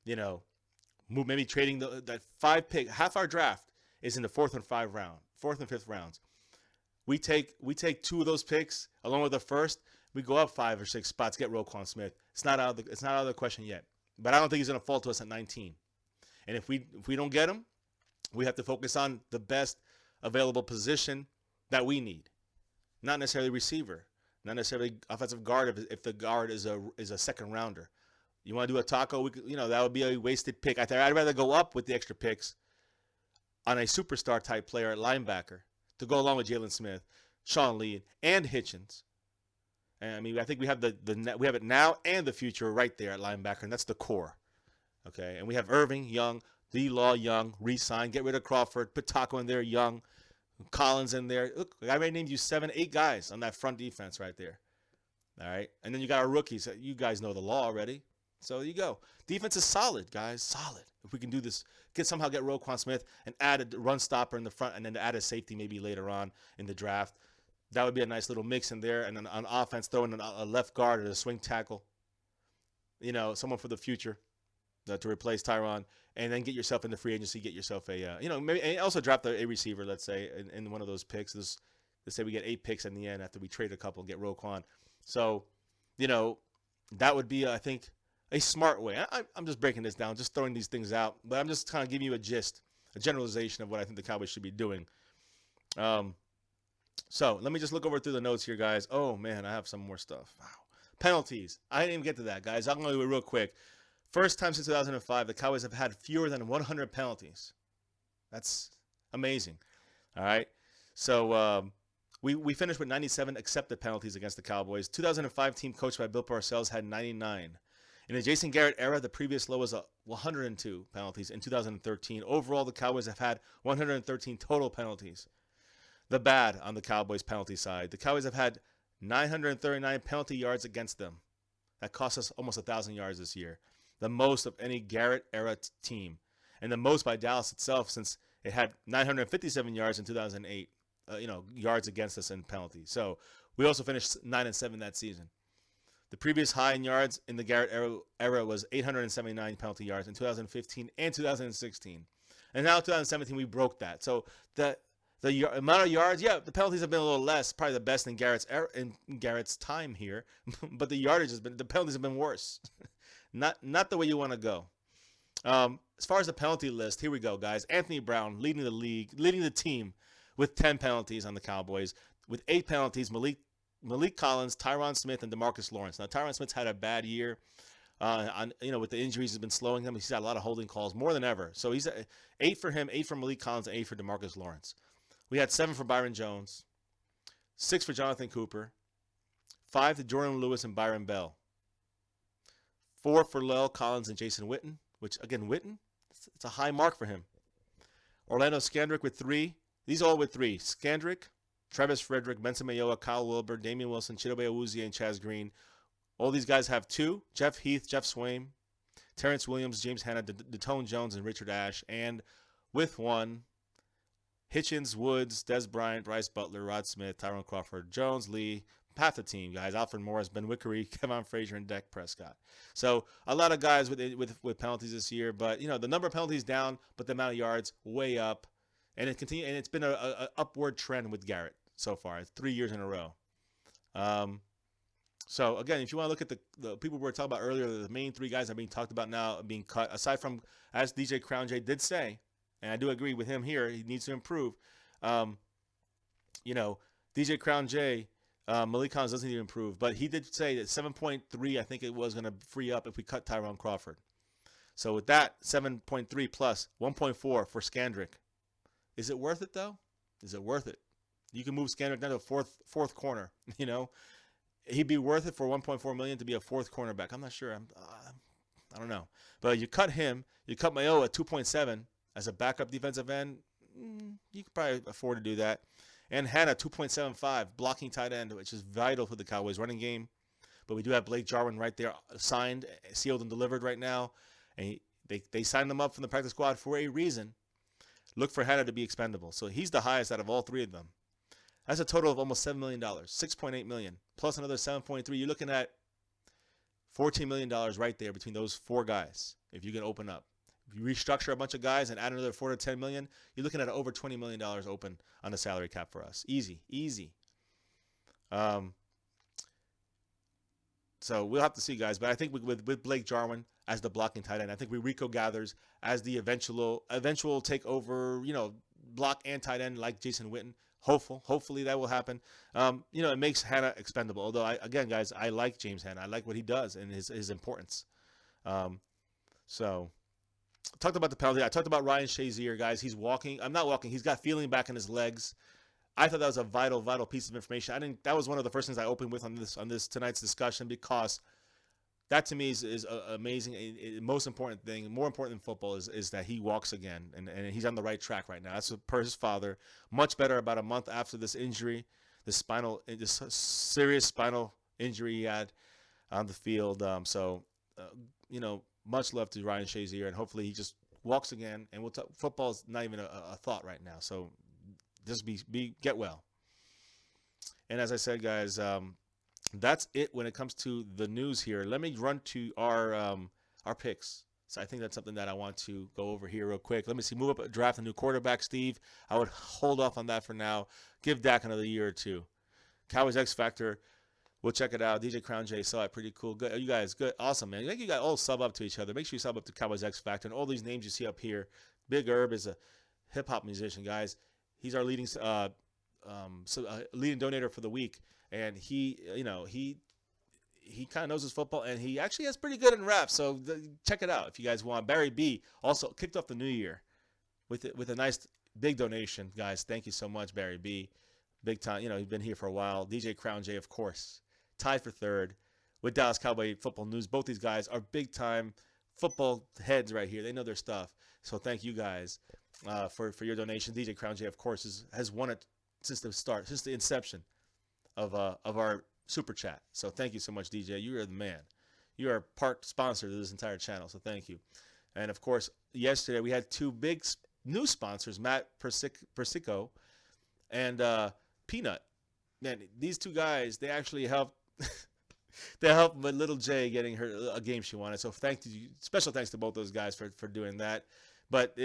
maybe trading that 5 pick. Half our draft is in the 4th and 5th rounds. We take 2 of those picks along with the first. We go up 5 or 6 spots. Get Roquan Smith. It's not out of the question yet. But I don't think he's going to fall to us at 19. And if we don't get him, we have to focus on the best available position that we need. Not necessarily receiver, not necessarily offensive guard if the guard is a second rounder. You want to do a taco, that would be a wasted pick. I'd rather go up with the extra picks on a superstar type player at linebacker to go along with Jalen Smith, Sean Lee, and Hitchens. And I think we have we have it now and the future right there at linebacker, and that's the core. Okay, and we have Irving, Young, D-Law, Young, re-sign, get rid of Crawford, put Taco in there, Young, Collins in there. Look, I already named you 7, 8 guys on that front defense right there. All right, and then you got our rookies. You guys know the law already. So there you go. Defense is solid, guys. Solid. If we can do this, somehow get Roquan Smith and add a run stopper in the front and then add a safety maybe later on in the draft, that would be a nice little mix in there. And then on offense, throw in a left guard or a swing tackle, someone for the future to replace Tyron. And then get yourself in the free agency, get yourself maybe and also draft a receiver, let's say, in one of those picks. Let's say we get 8 picks in the end after we trade a couple and get Roquan. So, that would be, I think, a smart way. I'm just breaking this down, just throwing these things out, but I'm just kind of giving you a generalization of what I think the Cowboys should be doing. So let me just look over through the notes here, guys. Oh man, I have some more stuff. Wow. Penalties. I didn't even get to that, guys. I'm going to do it real quick. First time since 2005, the Cowboys have had fewer than 100 penalties. That's amazing. All right. So we finished with 97 accepted penalties against the Cowboys. 2005 team coached by Bill Parcells had 99. In the Jason Garrett era, the previous low was 102 penalties in 2013. Overall, the Cowboys have had 113 total penalties. The bad on the Cowboys penalty side. The Cowboys have had 939 penalty yards against them. That cost us almost 1,000 yards this year. The most of any Garrett era team. And the most by Dallas itself since it had 957 yards in 2008. Yards against us in penalties. So we also finished 9-7 that season. The previous high in yards in the Garrett era was 879 penalty yards in 2015 and 2016. And now 2017 we broke that. So the amount of yards, the penalties have been a little less, probably the best in Garrett's time here, but the penalties have been worse. not the way you want to go. As far as the penalty list, here we go, guys. Anthony Brown leading the team with 10 penalties on the Cowboys. With 8 penalties, Malik Collins, Tyron Smith, and DeMarcus Lawrence. Now, Tyron Smith's had a bad year. With the injuries, he's been slowing him. He's had a lot of holding calls, more than ever. So he's 8 for him, 8 for Malik Collins, and 8 for DeMarcus Lawrence. We had 7 for Byron Jones, 6 for Jonathan Cooper, 5 to Jordan Lewis and Byron Bell, 4 for Lel Collins and Jason Witten, which, again, Witten, it's a high mark for him. Orlando Scandrick with 3. These all with 3. Scandrick, Travis Frederick, Benson Mayowa, Kyle Wilbur, Damian Wilson, Chidobe Awuzie, and Chaz Green. All these guys have 2. Jeff Heath, Jeff Swaim, Terrence Williams, James Hanna, DeTone Jones, and Richard Ashe. And with 1, Hitchens, Woods, Des Bryant, Bryce Butler, Rod Smith, Tyrone Crawford, Jones, Lee, half the team, guys. Alfred Morris, Ben Wickery, Kevon Frazier, and Dak Prescott. So a lot of guys with penalties this year. But, the number of penalties down, but the amount of yards way up. And it's been a upward trend with Garrett so far. It's 3 years in a row. So, again, if you want to look at the people we were talking about earlier, the main 3 guys that are being talked about now being cut, aside from, as DJ Crown J did say, and I do agree with him here, he needs to improve. DJ Crown J, Malik Collins doesn't need to improve, but he did say that 7.3, I think it was going to free up if we cut Tyrone Crawford. So with that, 7.3 plus 1.4 for Scandrick. Is it worth it, though? Is it worth it? You can move Scandrick down to a fourth corner, He'd be worth it for $1.4 million to be a 4th cornerback. I'm not sure. I don't know. But you cut him. You cut Mayo at 2.7 as a backup defensive end. You could probably afford to do that. And Hanna, 2.75, blocking tight end, which is vital for the Cowboys running game. But we do have Blake Jarwin right there, signed, sealed, and delivered right now. And they signed him up from the practice squad for a reason. Look for Hanna to be expendable. So he's the highest out of all 3 of them. That's a total of almost $7 million, $6.8 million, plus another 7.3. You're looking at $14 million right there between those 4 guys if you can open up. If you restructure a bunch of guys and add another $4 to $10 million, you're looking at over $20 million open on the salary cap for us. Easy. So we'll have to see, guys. But I think with Blake Jarwin as the blocking tight end, I think Rico Gathers as the eventual takeover, block and tight end like Jason Witten. Hopefully that will happen. It makes Hanna expendable. Although, again, guys, I like James Hanna. I like what he does and his importance. So, talked about the penalty. I talked about Ryan Shazier, guys. He's walking. I'm not walking. He's got feeling back in his legs. I thought that was a vital piece of information. That was one of the first things I opened with on this tonight's discussion because that to me is amazing. Most important thing, more important than football, is that he walks again, and he's on the right track right now. That's per his father. Much better about a month after this injury, this serious spinal injury he had on the field. Much love to Ryan Shazier, and hopefully he just walks again. And football is not even a thought right now. So just get well. And as I said, guys. That's it when it comes to the news here. Let me run to our picks. So I think that's something that I want to go over here real quick. Let me see. Move up, draft a new quarterback, Steve. I would hold off on that for now. Give Dak another year or 2. Cowboys X Factor. We'll check it out. DJ Crown J saw it. Pretty cool. Good. You guys, good. Awesome, man. You guys all sub up to each other. Make sure you sub up to Cowboys X Factor. And all these names you see up here. Big Herb is a hip-hop musician, guys. He's our leading donator for the week. And he he kind of knows his football, and he actually has pretty good in rap. So check it out if you guys want. Barry B also kicked off the new year with a nice big donation, guys. Thank you so much, Barry B. Big time. You know, he's been here for a while. DJ Crown J, of course, tied for third with Dallas Cowboy Football News. Both these guys are big time football heads right here. They know their stuff. So thank you guys for your donation. DJ Crown J, of course, has won it since the start, since the inception of our super chat. So thank you so much, DJ. You are the man. You are part sponsor to this entire channel. So thank you. And of course, yesterday we had two big new sponsors, Matt Persico and Peanut. Man, these two guys, they actually helped. They helped with little Jay getting her a game she wanted. So special thanks to both those guys for doing that. But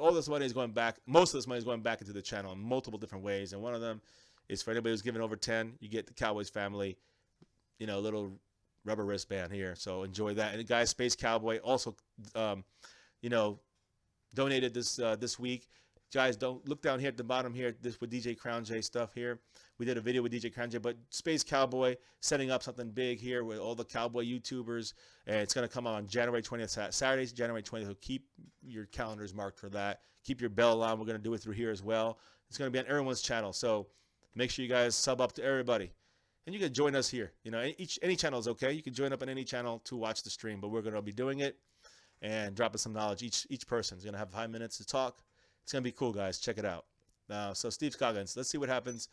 all this money is going back. Most of this money is going back into the channel in multiple different ways. And one of them is for anybody who's giving over 10. You get the Cowboys family, you know, a little rubber wristband here. So enjoy that. And the guy Space Cowboy also, you know, donated this week. Guys, don't look down here at the bottom here. This with DJ Crown J stuff here. We did a video with DJ Crown J, but Space Cowboy setting up something big here with all the Cowboy YouTubers, and it's going to come out on January 20th, Saturday, January 20th. So keep your calendars marked for that. Keep your bell on. We're going to do it through here as well. It's going to be on everyone's channel, so make sure you guys sub up to everybody, and you can join us here. You know, any channel is okay. You can join up on any channel to watch the stream, but we're going to be doing it and dropping some knowledge. Each person is going to have 5 minutes to talk. It's going to be cool, guys. Check it out. So Steve Scoggins, let's see what happens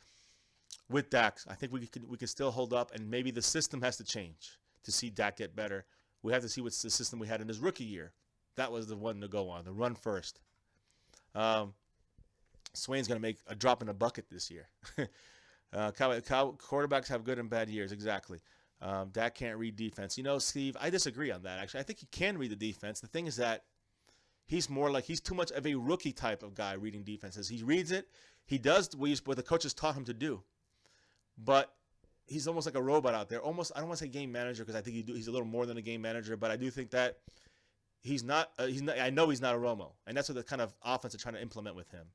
with Dak. I think we can still hold up, and maybe the system has to change to see Dak get better. We have to see what's the system we had in his rookie year. That was the one to go on, the run first. Swain's going to make a drop in the bucket this year. Quarterbacks have good and bad years, exactly. Dak can't read defense. You know, Steve, I disagree on that, actually. I think he can read the defense. The thing is that he's too much of a rookie type of guy reading defenses. He reads it. He does what the coaches taught him to do. But he's almost like a robot out there. Almost, I don't want to say game manager because I think he's a little more than a game manager, but I do think that he's not. I know he's not a Romo, and that's what the kind of offense they're trying to implement with him.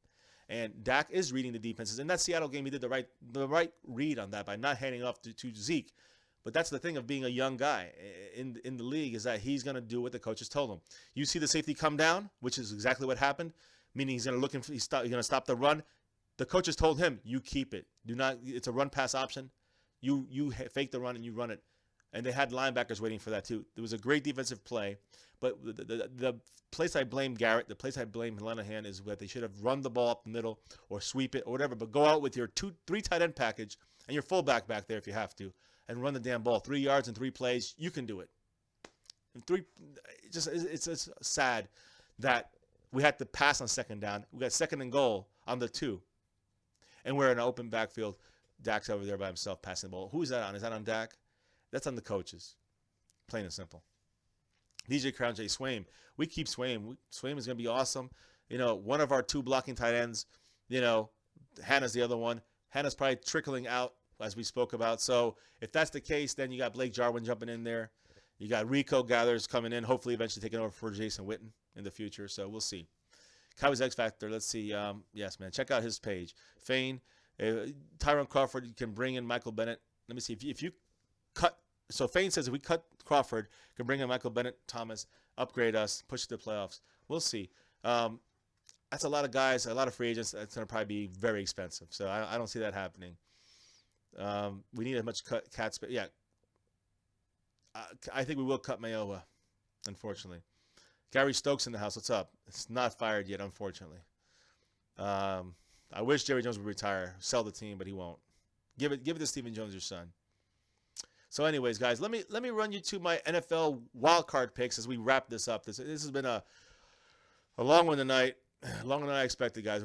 And Dak is reading the defenses. In that Seattle game, he did the right read on that by not handing off to Zeke. But that's the thing of being a young guy in the league, is that he's going to do what the coaches told him. You see the safety come down, which is exactly what happened, meaning he's going to stop the run. The coaches told him, you keep it. Do not. It's a run pass option. You fake the run and you run it. And they had linebackers waiting for that too. It was a great defensive play. But the place I blame Garrett, the place I blame Lenahan is that they should have run the ball up the middle or sweep it or whatever. But go out with your 3 tight end package and your fullback back there if you have to, and run the damn ball. 3 yards in 3 plays, you can do it. And it's sad that we had to pass on second down. We got second and goal on the 2. And we're in an open backfield. Dak's over there by himself passing the ball. Who is that on? Is that on Dak? That's on the coaches. Plain and simple. DJ Crown J. Swaim. We keep Swaim. Swaim is going to be awesome. You know, one of our 2 blocking tight ends, you know, Hannah's the other one. Hannah's probably trickling out, as we spoke about. So if that's the case, then you got Blake Jarwin jumping in there. You got Rico Gathers coming in, hopefully eventually taking over for Jason Witten in the future. So we'll see. Cowboys X Factor. Let's see. Yes, man. Check out his page. Fane. Tyron Crawford. You can bring in Michael Bennett. Let me see. If you cut. So Fane says if we cut Crawford, can bring in Michael Bennett, Thomas, upgrade us, push to the playoffs. We'll see. That's a lot of guys, a lot of free agents. That's going to probably be very expensive. So I don't see that happening. We need as much cat space. Yeah. I think we will cut Mayowa, unfortunately. Gary Stokes in the house. What's up? It's not fired yet, unfortunately. I wish Jerry Jones would retire, sell the team, but he won't. Give it to Stephen Jones, your son. So, anyways, guys, let me run you to my NFL wildcard picks as we wrap this up. This has been a long one tonight, longer than I expected, guys.